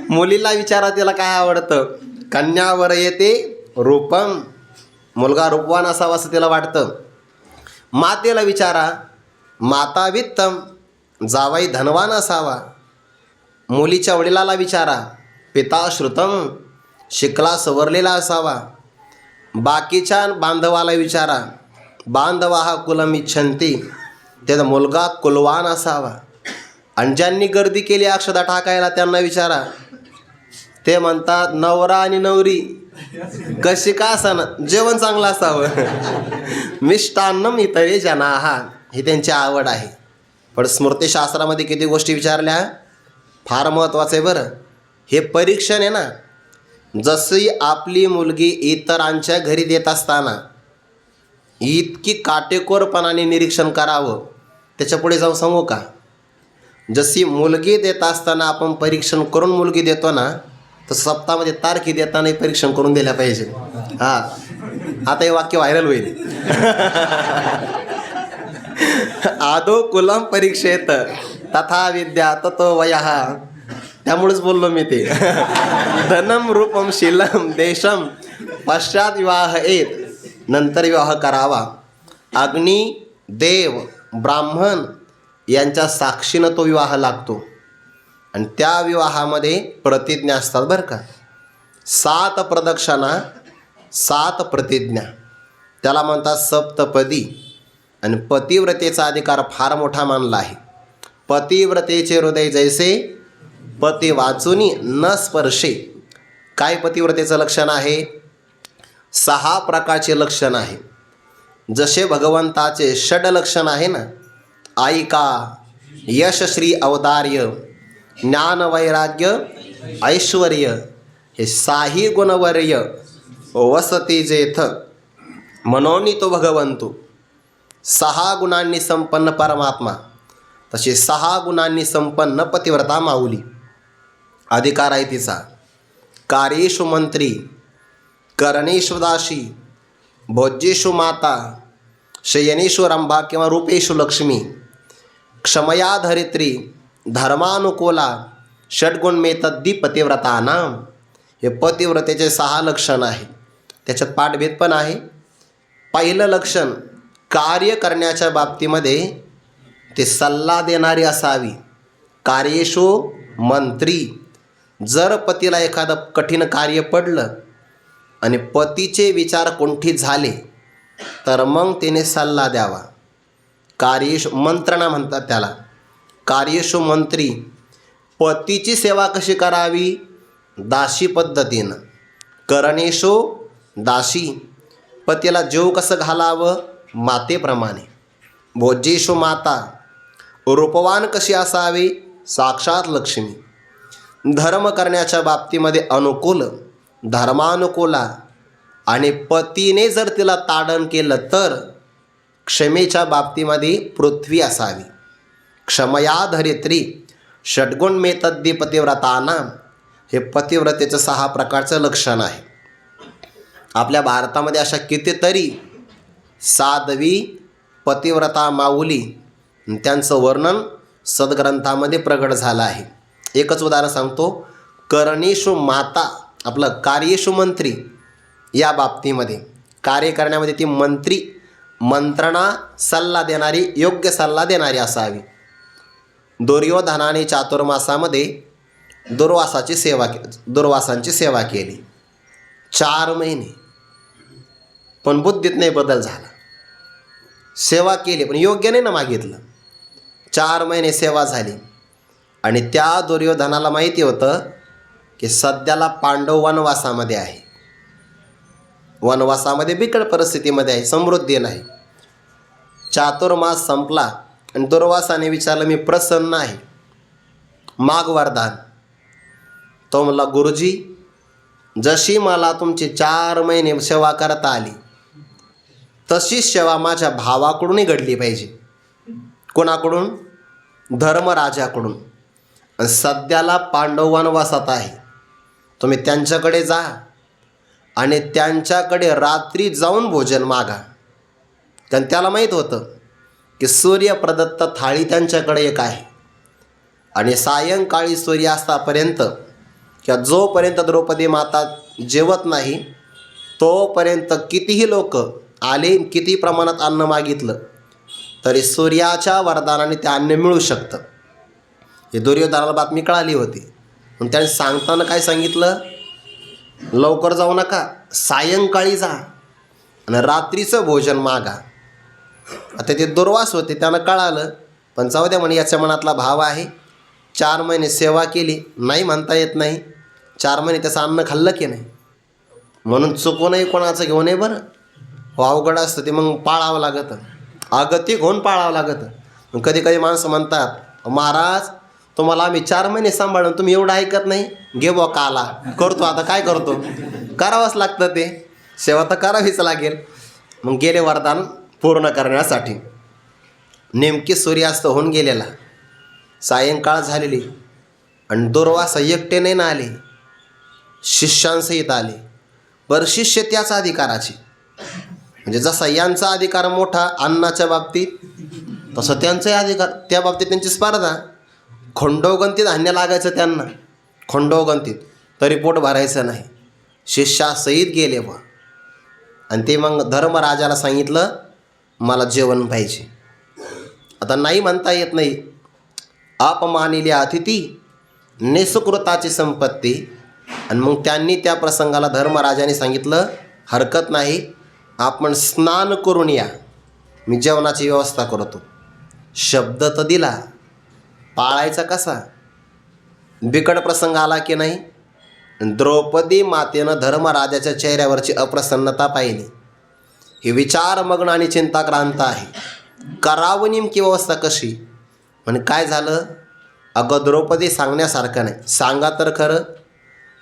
मुलीला विचारा तिला काय आवडतं. कन्यावर येते रूपम, मुलगा रूपवान असावा असं तिला वाटतं. मातेला विचारा, माता वित्तम, जावाई धनवान असावा. मुलीच्या वडिलाला विचारा, पिता श्रुतम, शिकला सवरलेला असावा. बाकीच्या बांधवाला विचारा, बांधवाहा कुलम इच्छन्ति, त्याचा मुलगा कुलवान असावा. आणि ज्यांनी गर्दी केली अक्षता टाकायला त्यांना विचारा, ते म्हणतात नवरा आणि नवरी कशी का असानं, जेवण चांगलं असावं. मिष्टान्नम इतरे जनाहा, ही त्यांची आवड आहे. पण स्मृतिशास्त्रामध्ये किती गोष्टी विचारल्या, फार महत्त्वाचं आहे बरं. हे परीक्षण आहे ना. जशी आपली मुलगी इतरांच्या घरी देत असताना इतकी काटेकोरपणाने निरीक्षण करावं, त्याच्या पुढे जाऊन सांगू का. जशी मुलगी देत असताना आपण परीक्षण करून मुलगी देतो ना, तर सप्ताहामध्ये तारखी देतानाही परीक्षण करून दिल्या पाहिजे. हां, आता हे वाक्य व्हायरल होईल. आदो कुलम परीक्षेत तथा विद्या ततो वयः. त्यामुळेच बोललो मी ते. धनम रूपम शीलम देशम पश्चात विवाह येत, नंतर विवाह करावा. अग्नी, देव, ब्राह्मण यांच्या साक्षीनं तो विवाह लागतो. आणि त्या विवाहामध्ये प्रतिज्ञा असतात बरं का. 7 प्रदक्षिणा, 7 प्रतिज्ञा, त्याला म्हणतात सप्तपदी. आणि पतिव्रतेचा अधिकार फार मोठा मानला आहे. पतिव्रतेचे हृदय जैसे पती वाचुनी न स्पर्शे. काय पतिव्रतेचं लक्षण आहे? 6 प्रकारचे लक्षण आहे. जसे भगवंताचे षड लक्षण आहे ना, ऐका, यश, श्री, औदार्य, ज्ञान, वैराग्य, ऐश्वर्य, हे 6 गुणवर्य वसती जेथ मनोनी तो भगवंतू. 6 गुणांनी संपन्न परमात्मा, तसे 6 गुणांनी संपन्न पतिव्रता माऊली. अधिकार आहे तिचा. कार्येषु मंत्री, करणेषु दासी, भोज्येषु माता, शयनेषु रंभा किंवा रूपेषु लक्ष्मी, क्षमया धरित्री, धर्मानुकूला, षड्गुण मेतद्दी पतिव्रतानाम. हे पतिव्रतेचे 6 लक्षण आहे. त्याच्यात पाठभेद पण आहे. पहिलं लक्षण, कार्य करण्याच्या बाबतीमध्ये ते सल्ला देणारी असावी. कार्येषु मंत्री. जर पतीला एखादं कठीण कार्य पडलं आणि पतीचे विचार कुंठित झाले तर मग तिने सल्ला द्यावा. कार्येषु मंत्रणा म्हणतात त्याला. कार्येषु मंत्री. पतीची सेवा कशी करावी? दासी पद्धतीनं. करणेषु दासी. पतीला जेव कसं घालावं? मातेप्रमाणे. भोज्येषु माता. रूपवान कशी असावी? साक्षात लक्ष्मी. धर्म करण्याच्या बाबतीमध्ये अनुकूल, धर्मानुकूला. आणि पतीने जर तिला ताडण केलं तर क्षमेच्या बाबतीमध्ये पृथ्वी असावी. क्षमया धरित्री, षड्गुण मेतद्दी पतिव्रतानाम. हे पतिव्रतेचं 6 प्रकारचं लक्षण आहे. आपल्या भारतामध्ये अशा कितीतरी साध्वी पतिव्रता माऊली, त्यांचं वर्णन सद्ग्रंथामध्ये प्रगट झालं आहे. एकच उदाहरण सांगतो. करणेषु माता, आपलं कार्येषु मंत्री. या बाबतीमध्ये कार्य करण्यामध्ये ती मंत्री, मंत्रणा, सल्ला देणारी, योग्य सल्ला देणारी असावी. दुर्योधनाने चातुर्मासामध्ये दुर्वासांची सेवा केली 4 महिने, पण बुद्धीत नाही बदल झाला. सेवा केली पण योग्य नाही ना मागितलं. 4 महिने सेवा झाली आणि त्या दुर्योधनाला माहिती होतं की सध्याला पांडव वनवासामध्ये आहे. वनवासामध्ये बिकट परिस्थितीमध्ये आहे, समृद्धी नाही. चातुर्मास संपला आणि दुर्वासाने विचारलं, मी प्रसन्न आहे, माग वरदान. तो म्हणला, गुरुजी, जशी मला तुमची 4 महिने सेवा करता आली तशीच सेवा माझ्या भावाकडूनही घडली पाहिजे. कोणाकडून? धर्मराजाकडून. आणि सध्याला पांडव वनवासात आहे. तुम्ही त्यांच्याकडे जा आणि त्यांच्याकडे रात्री जाऊन भोजन मागा. कारण त्याला माहीत होतं की सूर्यप्रदत्त थाळी त्यांच्याकडे एक आहे आणि सायंकाळी सूर्यास्तापर्यंत किंवा जोपर्यंत द्रौपदी माता जेवत नाही तोपर्यंत कितीही लोक आले, किती प्रमाणात अन्न मागितलं तरी सूर्याच्या वरदानाने ते अन्न मिळू शकतं. हे दुर्योधनाला बातमी कळाली होती. पण त्याने सांगताना काय सांगितलं? लवकर जाऊ नका, सायंकाळी जा आणि रात्रीचं भोजन मागा. आता ते दुर्वास होते, त्यांना कळालं. पण जाऊ द्या म्हणे, याच्या मनातला भाव आहे. 4 महिने सेवा केली, नाही म्हणता येत नाही. 4 महिने त्याचं अन्न खाल्लं की नाही, म्हणून चुकूनही कोणाचं घेऊ नये बरं. हो, अवघड असतं ते, मग पाळावं लागतं, अगतिक होऊन पाळावं लागतं. मग कधी कधी माणसं म्हणतात, महाराज तुम्हाला आम्ही 4 महिने सांभाळून तुम्ही एवढं ऐकत नाही. घे बा काला, करतो आता काय करतो, करावंच लागतं ते, सेवा तर करावीच लागेल. मग गेले वरदान पूर्ण करण्यासाठी. नेमकी सूर्यास्त होऊन गेलेला, सायंकाळ झालेली आणि दुर्वासा एकटे नाही ना आले, शिष्यांसहित आले. बरं, शिष्य त्याचा अधिकाराचे, म्हणजे जसा यांचा अधिकार मोठा अन्नाच्या बाबतीत तसं त्यांचाही अधिकार. त्या बाबतीत त्यांची स्पर्धा. खंडोगंतीत धान्य लागायचं त्यांना, खंडोगंतीत, तरी पोट भरायचं नाही. शिष्यासहित गेले बा. आणि ते मग धर्मराजाला सांगितलं मला जेवण पाहिजे. आता नाही म्हणता येत नाही. अपमानिले अतिथी निसुकृताची संपत्ती. आणि मग त्यांनी त्या प्रसंगाला धर्मराजाने सांगितलं हरकत नाही, आपण स्नान करून या, मी जेवणाची व्यवस्था करतो. शब्द तर दिला, पाळायचा कसा? बिकट प्रसंग आला की नाही. द्रौपदी मातेनं धर्मराजाच्या चेहऱ्यावरची अप्रसन्नता पाहिली. ही विचारमग्न आणि चिंताक्रांत आहे. करावं नेमकी व्यवस्था कशी? म्हणे काय झालं? अगं द्रौपदी, सांगण्यासारखं नाही. सांगा तर खरं.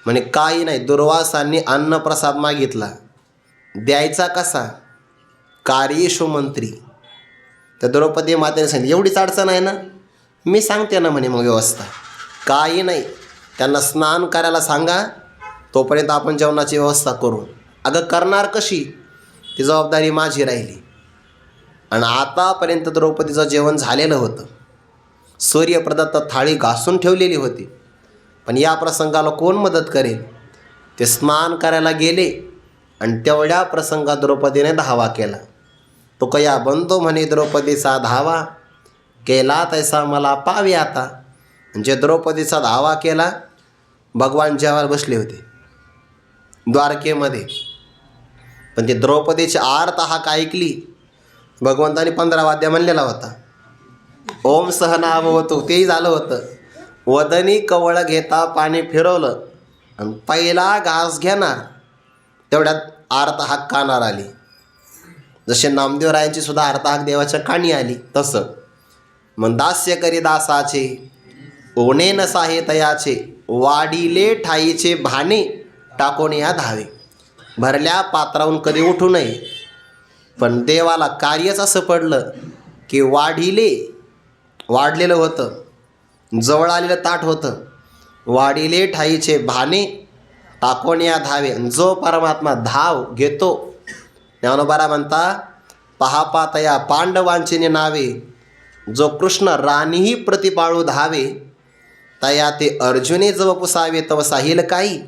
म्हणे काही नाही, दुर्वासांनी अन्नप्रसाद मागितला, द्यायचा कसा? कार्येषु मंत्री. तर द्रौपदी मातेने सांगितलं एवढीच अडचण आहे ना, मी सांगते ना म्हणे मग व्यवस्था. काही नाही, त्यांना स्नान करायला सांगा, तोपर्यंत आपण जेवणाची व्यवस्था करू. अगं करणार कशी? ती जबाबदारी माझी राहिली. आणि आतापर्यंत द्रौपदीचं जेवण झालेलं होतं, सूर्यप्रदत्त थाळी घासून ठेवलेली होती. पण या प्रसंगाला कोण मदत करेल? ते स्नान करायला गेले आणि तेवढ्या प्रसंगात द्रौपदीने धावा केला. तो कया बंधो म्हणे द्रौपदीचा धावा, केला तैसा मला पावे आता. म्हणजे द्रौपदीचा धावा केला. भगवान जेवायला बसले होते द्वारकेमध्ये, पण ते द्रौपदीची आर्त हाक ऐकली. भगवंतानी 15 वाद्य म्हणलेला होता. ओम सहनावतु तेही झालं होतं. वदनी कवळ घेता पाणी फिरवलं आणि पहिला घास घेणार तेवढ्यात आर्त हाक कानावर आली. जसे नामदेवरायांची सुद्धा आर्त हाक देवाच्या कानी आली तसं. मग दास्य करी दासाचे, ओणे नसाहे तयाचे, वाढिले ठाईचे भाने, टाकोन या धावे. भरल्या पात्राहून कधी उठू नये. पण देवाला कार्यच असं पडलं की वाढलेलं होतं, जवळ आलेलं ताट होतं. वाढिले ठाईचे भाने, टाकोन या धावे. जो परमात्मा धाव घेतो, ज्ञानोबारा म्हणता पहा तया पांडवांचे नावे, जो कृष्ण राणीही प्रतिपाळू धावे, तया ते अर्जुने जव पुसावे तव साहिल काही.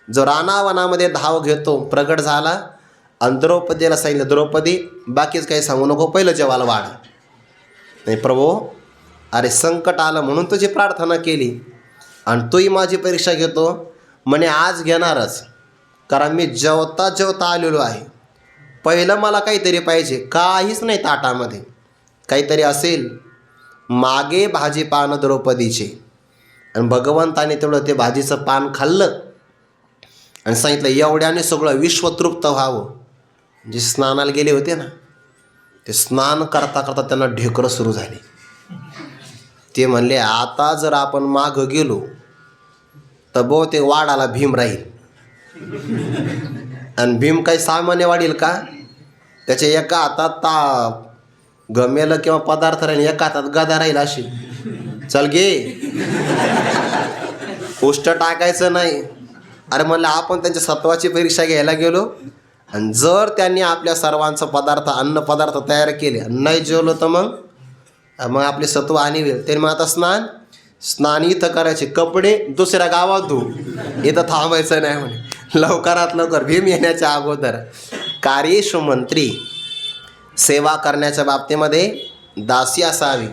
जो रानावनामध्ये धाव घेतो प्रगट झाला. आणि द्रौपदीला सांगितलं द्रौपदी बाकीच काही सांगू नको, पहिलं जेवायला वाढ. नाही प्रभू, अरे संकट आलं म्हणून तुझी प्रार्थना केली आणि तूही माझी परीक्षा घेतो. म्हणे आज घेणारच, कारण मी जेवता जेवता आलेलो आहे. पहिलं मला काहीतरी पाहिजे. काहीच नाही ताटामध्ये, काहीतरी असेल. मागे भाजी पान द्रौपदीचे. आणि भगवंताने तेवढं ते भाजीचं पान खाल्लं आणि सांगितलं एवढ्याने सगळं विश्व तृप्त व्हावं. जे स्नानाला गेले होते ना, ते स्नान करता करता त्यांना ढेकरं सुरू झाली. ते म्हणले आता जर आपण मागं गेलो तर बहुतेक वाडाला भीम राहील. आणि भीम काही सामान्य वाढील का? त्याच्या एका हातात गमेलं किंवा पदार्थ राहील एका हातात गदा राहील अशी, चल घे, उष्ट टाकायचं नाही. अरे म्हणलं आपण त्यांच्या सत्वाची परीक्षा घ्यायला गेलो आणि जर त्यांनी आपल्या सर्वांचं पदार्थ अन्न पदार्थ तयार केले आणि नाही जेवलो तर मग आपले सत्व हानी होईल. ते मग आता स्नान इथं करायचे, कपडे दुसऱ्या गावात धू, इथं थांबायचं नाही म्हणे, लवकरात लवकर भीम येण्याच्या अगोदर. कार्येषु मंत्री, सेवा करण्याच्या बाबतीमध्ये दासी असावी.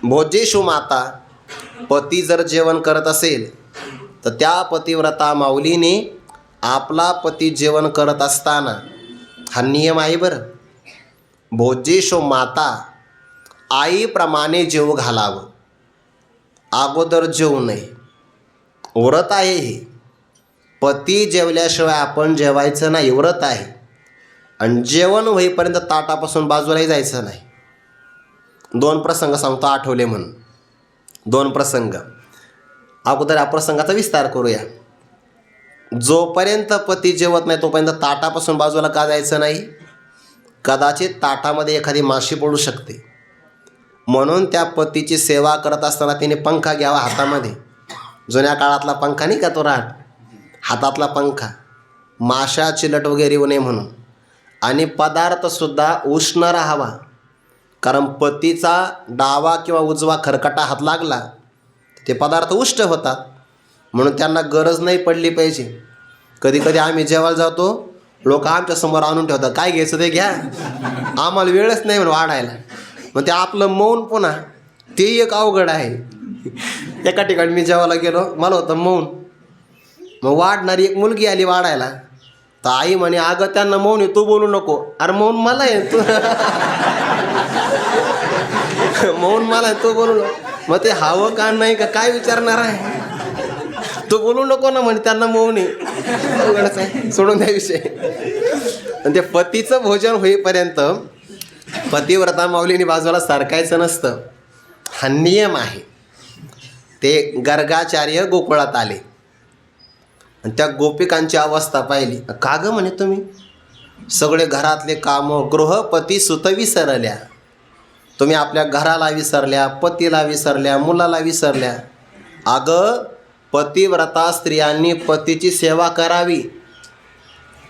भोजेषु माता, पती जर जेवण करत असेल तर त्या पतिव्रता माऊलीने आपला पती जेवण करत असताना, हा नियम आहे बरं, भोजेषु माता, आईप्रमाणे जेवू घालावं, अगोदर जेवू नये. व्रत आहे हे, पती जेवल्याशिवाय आपण जेवायचं नाही, व्रत आहे. आणि जेवण होईपर्यंत ताटापासून बाजूलाही जायचं नाही. 2 प्रसंग सांगतो आठवले म्हणून, 2 प्रसंग. अगोदर या प्रसंगाचा विस्तार करूया. जोपर्यंत पती जेवत नाही तोपर्यंत ताटापासून बाजूला का जायचं नाही? कदाचित ताटामध्ये एखादी माशी पडू शकते, म्हणून त्या पतीची सेवा करत असताना तिने पंखा घ्यावा हातामध्ये. जुन्या काळातला पंखा नाही का तो राहत, हातातला पंखा, माशा चिलट वगैरे येऊ नये म्हणून. आणि पदार्थसुद्धा उष्ण राहावा, कारण पतीचा डावा किंवा उजवा खरकटा हात लागला ते पदार्थ उष्ट होतात, म्हणून त्यांना गरज नाही पडली पाहिजे. कधी कधी आम्ही जेवायला जातो, लोक आमच्यासमोर आणून ठेवतात, काय घ्यायचं ते घ्या, आम्हाला वेळच नाही म्हणून वाढायला. मग ते आपलं मौन पुन्हा ते एक अवघड आहे. एका ठिकाणी मी जेवायला गेलो, मला होतं मौन, मग वाढणारी एक मुलगी आली वाढायला, तर आई म्हणे अगं त्यांना मौन आहे, तू बोलू नको. अरे मौन मला आहे, तू मौन मला आहे, तू बोलू नको. मग ते हवं का नाही का काय विचारणार आहे, तू बोलू नको ना म्हणे, त्यांना मौन आहे, अवघडच आहे, सोडून द्या विषय. आणि ते पतीचं भोजन होईपर्यंत पतिव्रता माऊलीने बाजूला सारखायचं नसतं, हा नियम आहे. ते गर्गाचार्य गोकुळात आले आणि त्या गोपिकांची अवस्था पाहिली. का गं म्हणे तुम्ही सगळे घरातले कामं गृहपती सुत विसरल्या, तुम्ही आपल्या घराला विसरल्या, पतीला विसरल्या, मुलाला विसरल्या. अगं पतिव्रता स्त्रियांनी पतीची सेवा करावी,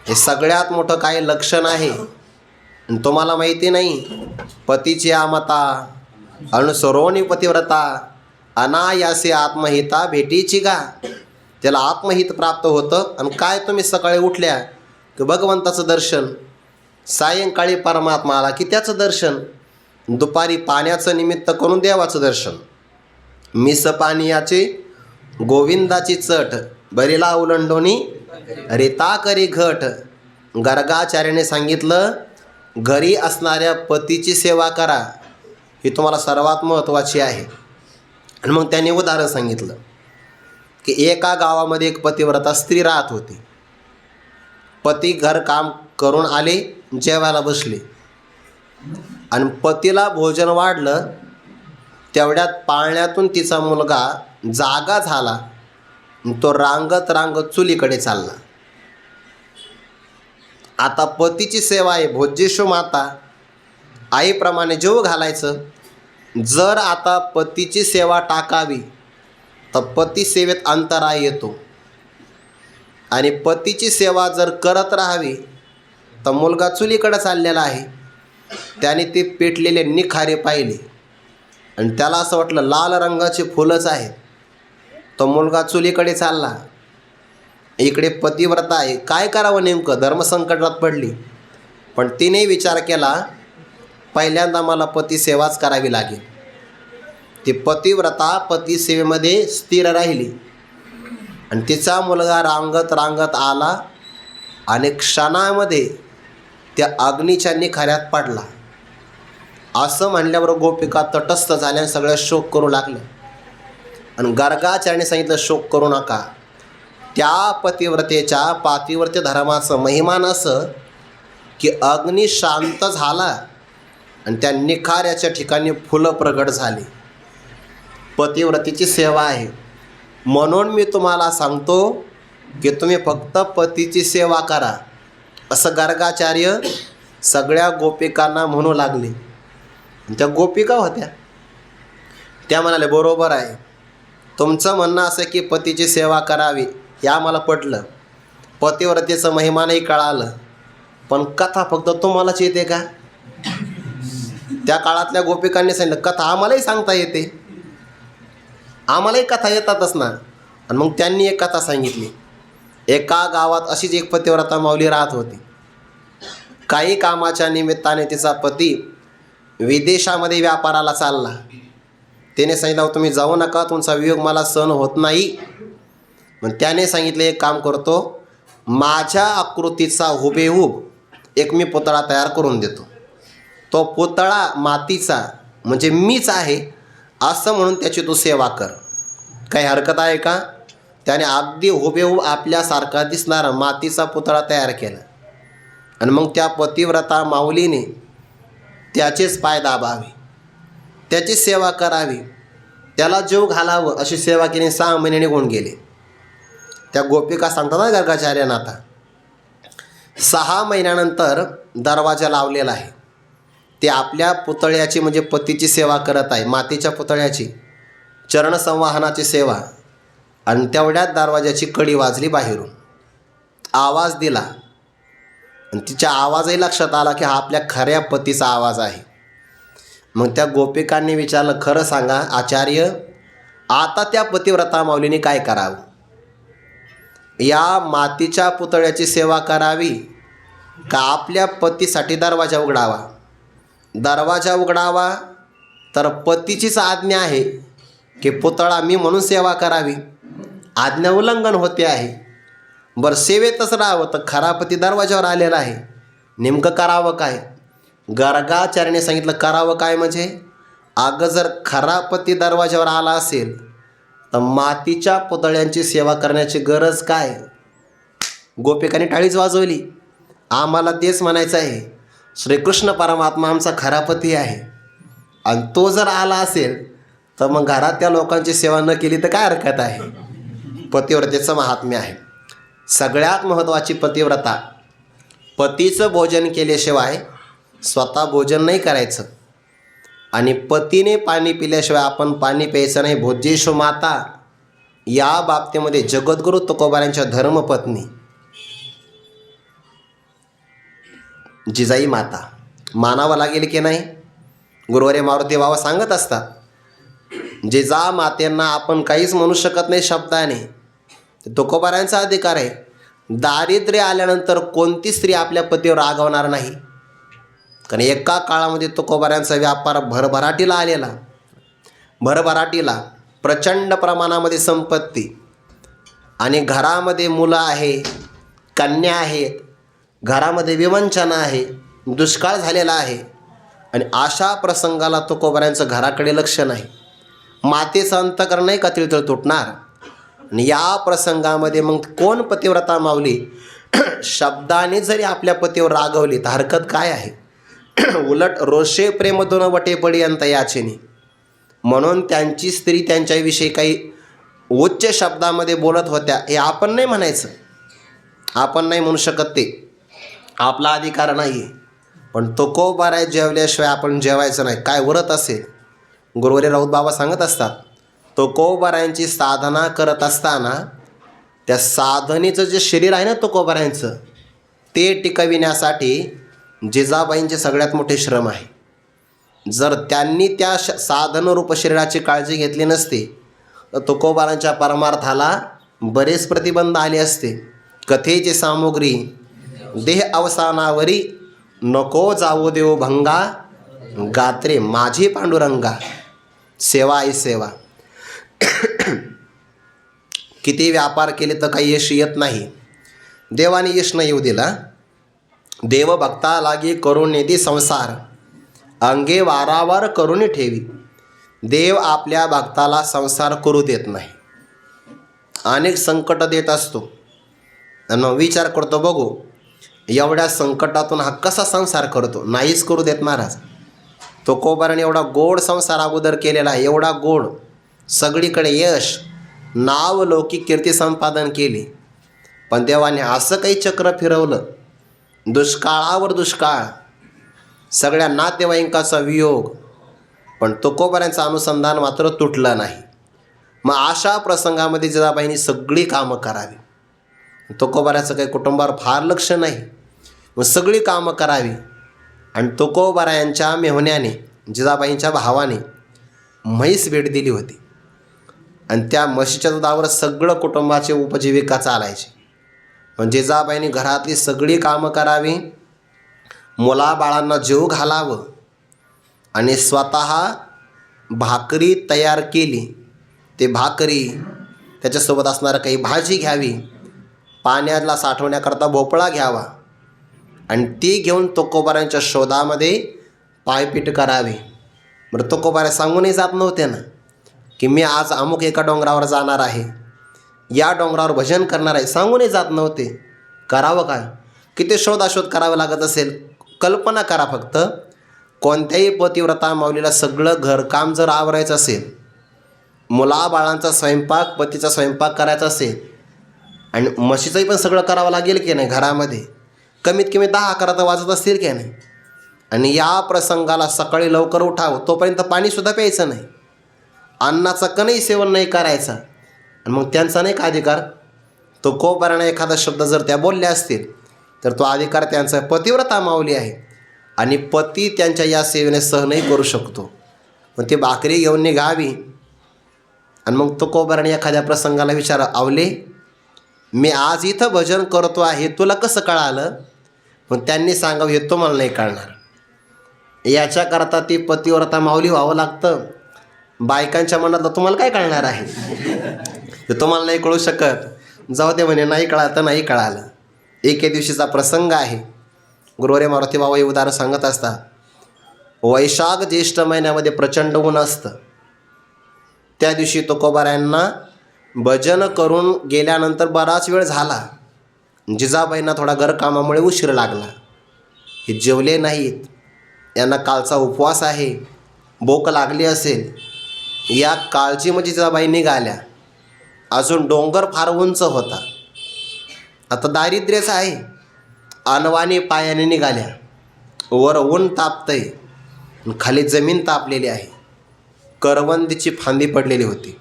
हे सगळ्यात मोठं काय लक्षण आहे. तुम्हाला माहिती नाही, पतीची आमता अनुसरोनी पतिव्रता, अनायासे आत्महिता भेटीची गा. त्याला आत्महित प्राप्त होतं. आणि काय तुम्ही सकाळी उठल्या की भगवंताचं दर्शन, सायंकाळी परमात्मा आला की त्याचं दर्शन, दुपारी पाण्याचं निमित्त करून देवाचं दर्शन. मिस पानियाचे गोविंदाची चट, बरीला उलंडोनी रेता करी घट. गर्गाचार्याने सांगितलं घरी असणाऱ्या पतीची सेवा करा, ही तुम्हाला सर्वात महत्त्वाची आहे. आणि मग त्याने उदाहरण सांगितलं की एका गावामध्ये एक पतिव्रता स्त्री राहत होती. पती घर काम करून आले, जेवायला बसले आणि पतीला भोजन वाढलं, तेवढ्यात पाळण्यातून तिचा मुलगा जागा झाला, तो रांगत रांगत चुलीकडे चालला. आता पतीची सेवा आहे, भोजेषु माता, आईप्रमाणे जेवू घालायचं. जर आता पतीची सेवा टाकावी तर पती सेवेत अंतराय येतो, आणि पतीची सेवा जर करत राहावी तर मुलगा चुलीकडे चाललेला आहे, त्याने ते पेटलेले निखारे पाहिले आणि त्याला असं वाटलं लाल रंगाचे फुलंच आहेत. तो मुलगा चुलीकडे चालला, इकडे पतिव्रता आहे, काय करावं नेमकं, धर्मसंकटात पडली. पण तिने विचार केला पहिल्यांदा मला पतिसेवाच करावी लागेल. ती पतिव्रता पतिसेवेमध्ये स्थिर राहिली आणि तिचा मुलगा रांगत रांगत आला आणि क्षणामध्ये त्या अग्नीच्या निखाऱ्यात पडला. असं म्हणल्यावर गोपिका तटस्थ झाल्या, सगळ्या शोक करू लागल्या. आणि गर्गाचार्याने सांगितलं शोक करू नका. त्या पतिव्रतेच्या पातिव्रत्य धर्माचं महिमान असं की अग्नी शांत झाला आणि त्या निखाऱ्याच्या ठिकाणी फुलं प्रगट झाली. पतिव्रतेची सेवा आहे. म्हणून मी तुम्हाला सांगतो की तुम्ही फक्त पतीची सेवा करा, असं गर्गाचार्य सगळ्या गोपिकांना म्हणू लागले. त्या गोपिका होत्या, त्या म्हणाले, बरोबर आहे, तुमचं म्हणणं असं की पतीची सेवा करावी, हे आम्हाला पटलं, पतिव्रतेचं महिमानही कळालं, पण कथा फक्त तुम्हालाच येते का? त्या काळातल्या गोपिकांनी सांगितलं, कथा आम्हालाही सांगता येते, आम्हालाही कथा येतातच ना. आणि मग त्यांनी एक कथा सांगितली. एका गावात अशीच एक पतिव्रता माऊली राहत होती. काही कामाच्या निमित्ताने तिचा पती विदेशामध्ये व्यापाराला चालला. त्याने सांगितलं, तुम्ही जाऊ नका, तुमचा वियोग मला सहन होत नाही. मग त्याने सांगितलं, एक काम करतो, माझ्या आकृतीचा हुबेहूब एक मी पुतळा तयार करून देतो, तो पुतळा मातीचा म्हणजे मीच आहे असं म्हणून त्याची तू सेवा कर, काही हरकत आहे का? त्याने अगदी हुबेहूब आपल्यासारखा दिसणारा मातीचा पुतळा तयार केला. आणि मग त्या पतिव्रता माऊलीने त्याचेच पाय दाबावे, त्याची सेवा करावी, त्याला जीव घालावं अशी सेवा केली. 6 महिने निघून गेले. त्या गोपिका सांगतात ना गर्गाचार्यांना, आता 6 महिन्यानंतर दरवाजा लावलेला आहे, ते आपल्या पुतळ्याची म्हणजे पतीची सेवा करत आहे, मातीच्या पुतळ्याची चरणसंवाहनाची सेवा. आणि तेवढ्यात दरवाजाची कडी वाजली बाहेरून, आवाज दिला. आणि तिच्या आवाजही लक्षात आला की हा आपल्या खऱ्या पतीचा आवाज आहे. मग त्या गोपिकांनी विचारलं, खरं सांगा आचार्य, आता त्या पतिव्रता माऊलीने काय करावं? या मातीच्या पुतळ्याची सेवा करावी का आपल्या पतीसाठी दरवाजा उघडावा? दरवाजा उघडावा तर पतीचीच आज्ञा आहे की पुतळा मी म्हणून सेवा करावी, आज्ञा उल्लंघन होते आहे. बरं, सेवेतच राहावं तर खरा पती दरवाजावर आलेला आहे, नेमकं करावं काय? गर्गाचार्याने सांगितलं, करावं काय म्हणजे? अगं जर खरा पती दरवाजावर आला असेल तर मातीच्या पुतळ्यांची सेवा करण्याची गरज काय? गोपिकांनी टाळीच वाजवली. आम्हाला तेच म्हणायचं आहे, श्रीकृष्ण परमात्मा आमचा खरा पती आहे, आणि तो जर आला असेल तर मग घरात त्या लोकांची सेवा न केली तर काय हरकत आहे? पतिव्रतेचं महात्म्य आहे. सगळ्यात महत्त्वाची पतिव्रता, पतीचं भोजन केल्याशिवाय स्वतः भोजन नाही करायचं, आणि पतीने पाणी पिल्याशिवाय आपण पाणी प्यायचं नाही. भोज्येषु माता, या बाबतीमध्ये जगद्गुरू तुकोबारांच्या धर्मपत्नी जिजाई माता मानावं लागेल की नाही? गुरुवारी मारुती बाबा सांगत असतात, जिजा मातेंना आपण काहीच म्हणू शकत नाही शब्दाने, तुकोबारांचा अधिकार आहे. दारिद्र्य आल्यानंतर कोणती स्त्री आपल्या पतीवर रागवणार नाही? कारण एका काळामध्ये तुकोबारांचा व्यापार भरभराटीला आलेला, भरभराटीला, प्रचंड प्रमाणामध्ये संपत्ती, आणि घरामध्ये मुलं आहे, कन्या आहेत, घरामध्ये विवंचना आहे, दुष्काळ झालेला आहे. आणि अशा प्रसंगाला तुकोबारांचं घराकडे लक्ष नाही. मातेचं अंतकरणही का तिळतळ तुटणार? आणि या प्रसंगामध्ये मग कोण पतिव्रता माऊली शब्दाने जरी आपल्या पतीवर रागवली तर हरकत काय आहे? उलट रोषे प्रेम दोन वटे पडी अंत याचेनी, म्हणून त्यांची स्त्री त्यांच्याविषयी काही उच्च शब्दामध्ये बोलत होत्या हे आपण नाही म्हणायचं, आपण नाही म्हणू शकत, ते आपला अधिकार नाही आहे. पण तुकोबाराय जेवल्याशिवाय आपण जेवायचं नाही, काय व्रत असेल. गुरुवारी राऊत बाबा सांगत असतात, तुकोबारायांची साधना करत असताना त्या साधनेचं जे शरीर आहे ना तुकोबारायांचं, ते टिकविण्यासाठी जिजाबाईंचे सगळ्यात मोठे श्रम आहे. जर त्यांनी त्या साधनरूप शरीराची काळजी घेतली नसती तर तुकोबारांच्या परमार्थाला बरेच प्रतिबंध आले असते. कथेची सामुग्री देह अवसानावरी, नको जाऊ देव भंगा, गात्रे माझी पांडुरंगा, सेवा आई सेवा. किती व्यापार केले तर काही यश येत नाही. देवाने यश नाही येऊ दिला. देव भक्ता लागी करून नेदी संसार, अंगे वारावार करून ठेवी. देव आपल्या भक्ताला संसार करू देत नाही, अनेक संकट देत असतो. आणि मग विचार करतो, बघू एवढ्या संकटातून हा कसा संसार करतो? नाहीच करू देत महाराज. तुकोबाराने एवढा गोड संसार अगोदर केलेला आहे, एवढा गोड, सगळीकडे यश, नाव, लौकिक कीर्ती संपादन केली. पण देवाने असं काही चक्र फिरवलं, दुष्काळावर दुष्काळ, सगळ्या नातेवाईकांचा वियोग, पण तुकोबारायांचं अनुसंधान मात्र तुटलं नाही. मग अशा प्रसंगामध्ये जिजाबाईंनी सगळी कामं करावी. तुकोबाराचं काही कुटुंबावर फार लक्ष नाही, मग सगळी कामं करावी. आणि तुकोबारायांच्या मेहुण्याने, जिजाबाईंच्या भावाने म्हैस भेट दिली होती आणि त्या म्हशीच्या दुधावर सगळं कुटुंबाचे उपजीविका चालायची. पण जिजाबाईंनी घरातली सगळी कामं करावी, मुलाबाळांना जेव घालावं आणि स्वतः भाकरी तयार केली. ते भाकरी त्याच्यासोबत असणारं काही भाजी घ्यावी, पाण्याला साठवण्याकरता भोपळा घ्यावा आणि ती घेऊन तुकोबारायांच्या शोधामध्ये पायपीट करावी. बरं, तुकोबारा सांगूनही जात नव्हते ना की मी आज अमुक एका डोंगरावर जाणार आहे, या डोंगरावर भजन करणार आहे. सांगूनही जात नव्हते. करावं काय? किती शोधाशोध करावं लागत असेल. कल्पना करा फक्त, कोणत्याही पतिव्रता माऊलीला सगळं घरकाम जर आवरायचं असेल, मुलाबाळांचा स्वयंपाक, पतीचा स्वयंपाक करायचा असेल आणि म्हशीचंही पण सगळं करावं लागेल की नाही घरामध्ये, कमीत कमी 10-11 तर वाजत असतील की नाही. आणि या प्रसंगाला सकाळी लवकर उठावं, तोपर्यंत पाणीसुद्धा प्यायचं नाही, अन्नाचं कणही सेवन नाही करायचं. आणि मग त्यांचा नाही का अधिकार, तुकोबाराने एखादा शब्द जर त्या बोलल्या असतील तर तो अधिकार त्यांचा. पतिव्रता माऊली आहे आणि पती त्यांच्या या सेवेने सहनही करू शकतो. मग ती भाकरी घेऊन निघावी. आणि मग तुकोबाराने एखाद्या प्रसंगाला विचारा, आवले मी आज इथं भजन करतो आहे, तुला कसं कळालं? मग त्यांनी सांगावं, हे तुम्हाला नाही कळणार. याच्याकरता ती पतिव्रता माऊली व्हावं लागतं. बायकांच्या मनातलं तुम्हाला काय कळणार आहे, ते तुम्हाला नाही कळू शकत. जाऊ दे म्हणे, नाही कळालं तर नाही कळालं. एके दिवशीचा प्रसंग आहे. गुरुवारी मारुती बाबा हे उदाहरण सांगत असतात. वैशाख ज्येष्ठ महिन्यामध्ये प्रचंड ऊन असतं. त्या दिवशी तुकोबारायांना भजन करून गेल्यानंतर बराच वेळ झाला. जिजाबाईंना थोडा घरकामामुळे उशीर लागला. हे जेवले नाहीत, यांना कालचा उपवास आहे, भूक लागली असेल. या काळजीमध्ये जिजाबाई निघाल्या. अजून डोंगर फार उंच होता. आता दारिद्र्यच आहे. अनवाणी पायाने निघाल्या. वर ऊन तापतंय, खाली जमीन तापलेली आहे. करवंदीची फांदी पडलेली होती.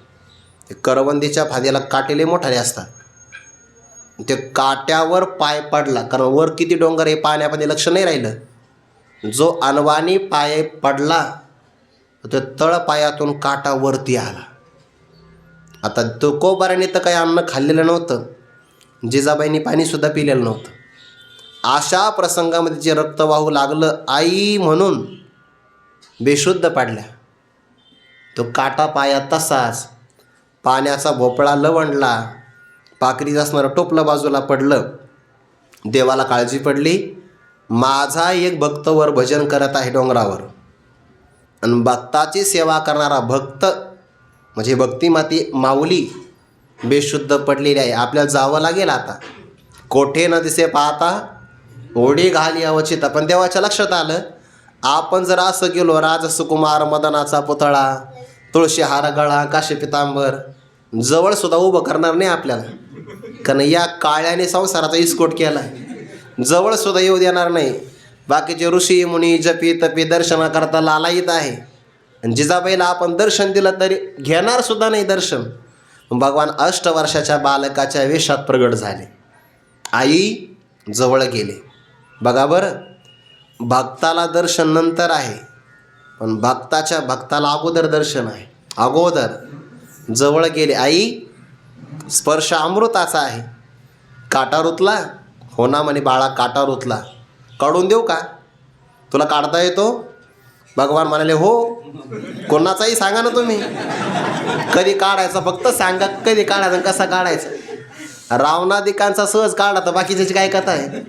ते करवंदीच्या फांदीला काटेले मोठाले असतात. ते काट्यावर पाय पडला, कारण वर किती डोंगर हे पाण्यामध्ये लक्ष नाही राहिलं. जो अनवाणी पाय पडला तर तळपायातून काटा वरती आला. आता तुकोबाराने तर काही अन्न खाल्लेलं नव्हतं, जिजाबाईंनी पाणीसुद्धा पिलेलं नव्हतं. अशा प्रसंगामध्ये जे रक्त वाहू लागलं, आई म्हणून बेशुद्ध पडल्या. तो काटा पायात तसाच, पाण्याचा भोपळा लवंडला, पाकरीचं असणारं टोपलं बाजूला पडलं. देवाला काळजी पडली, माझा एक भक्त वर भजन करत आहे डोंगरावर, आणि भक्ताची सेवा करणारा भक्त म्हणजे भक्तिमाती माऊली बेशुद्ध पडलेली आहे. आपल्याला जावं लागेल आता. कोठे न दिसे पाहता ओढी घाली अवचिता. पण देवाच्या लक्षात आलं, आपण जर असं गेलो, राजसुकुमार मदनाचा पुतळा, तुळशी हार गळा, काशी पितांबर, जवळसुद्धा उभं करणार नाही आपल्याला, कारण या काळ्याने संसाराचा इस्कोट केला. जवळसुद्धा येऊ देणार नाही. बाकीचे ऋषी मुनी जपी तपी दर्शनाकरता लालायित आहे. आणि जिजाबाईला आपण दर्शन दिलं तरी घेणार सुद्धा नाही दर्शन. भगवान 8 वर्षाच्या बालकाच्या वेशात प्रगट झाले. आई जवळ गेले. बघा बरं, भक्ताला दर्शन नंतर आहे, पण भक्ताला अगोदर दर्शन आहे. अगोदर जवळ गेले. आई स्पर्श अमृताचा आहे. काटा रुतला? हो ना म्हणे बाळा, काटा रुतला. काढून देऊ का? तुला काढता येतो? भगवान म्हणाले हो. कोणाचाही सांगा ना तुम्ही, कधी काढायचा फक्त सांगा, कधी काढायचा, कसा काढायचा. रावणादिकांचा सहज काढला तर बाकीच्याची काय कथा आहे.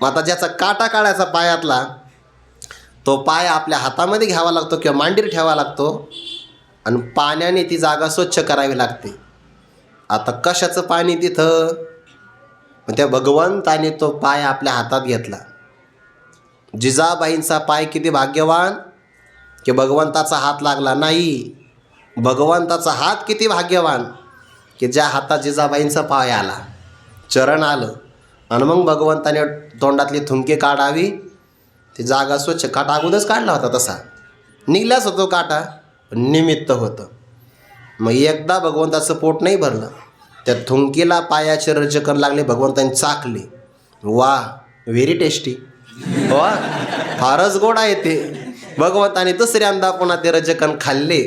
मग आता ज्याचा काटा काढायचा पायातला, तो पाय आपल्या हातामध्ये घ्यावा लागतो किंवा मांडीर ठेवावा लागतो आणि पाण्याने ती जागा स्वच्छ करावी लागते. आता कशाचं पाणी तिथं? मग त्या भगवंताने तो पाय आपल्या हातात घेतला. जिजाबाईंचा पाय किती भाग्यवान की भगवंताचा हात लागला. नाही, भगवंताचा हात किती भाग्यवान की ज्या हातात जिजाबाईंचा पाय आला, चरण आलं, आणि मग भगवंताने तोंडातली थुंकी काढावी ती जागा स्वच्छ, काटा अगोदरच काढला होता तसा, निघलाच होतो काटा, निमित्त होतं. मग एकदा भगवंताचं पोट नाही भरलं, त्या थुंकीला पायाचे रजकण लागले, भगवंतांनी चाकले. वा, व्हेरी टेस्टी, वा फारच गोड आहे ते. भगवंताने दुसऱ्यांदा पुन्हा ते रजकण खाल्ले.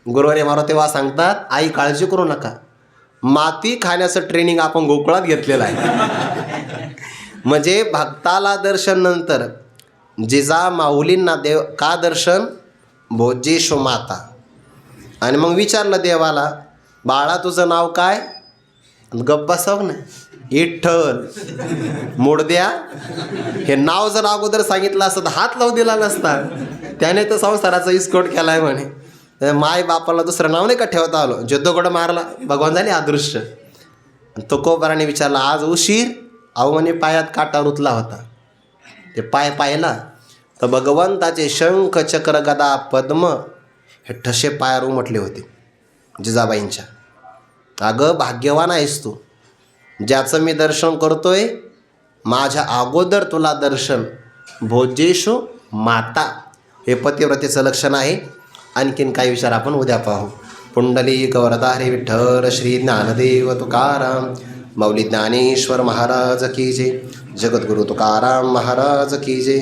गुरुवारी मारो तेव्हा सांगतात, आई काळजी करू नका, माती खाण्याचं ट्रेनिंग आपण गोकुळात घेतलेलं आहे. म्हणजे भक्ताला दर्शन नंतर जिजा माऊलींना देव का दर्शन, भोजेशो माता. आणि मग विचारलं देवाला, बाळा तुझं नाव काय? गप्प बसव ना, विठ्ठल. मुडद्या, हे नाव जर अगोदर सांगितलं असतं तर हात लावू दिला नसता, त्याने तर संसाराचा इस्कोट केलाय म्हणे. माय बापाला दुसरं नाव नाही का ठेवता आलो, जोद्धोगड मारला, भगवान झाले अदृश्य. तुकोबाराने विचारला, आज उशीर? अहो म्हणे पायात काटा रुतला होता. ते पाय पाहिला तर भगवंताचे शंख चक्र गदा पद्म हे ठसे पायावर उमटले होते जिजाबाईंच्या. अगं भाग्यवान आहेस तू, ज्याचं मी दर्शन करतोय, माझ्या अगोदर तुला दर्शन. भोजेशु माता हे पतिव्रतेचं लक्षण आहे. आणखीन काही विचार आपण उद्या पाहू. पुंडलिक वरदारे विठ्ठल श्री ज्ञानदेव तुकाराम माऊली ज्ञानेश्वर महाराज की जय. जगद्गुरु तुकाराम महाराज की जय.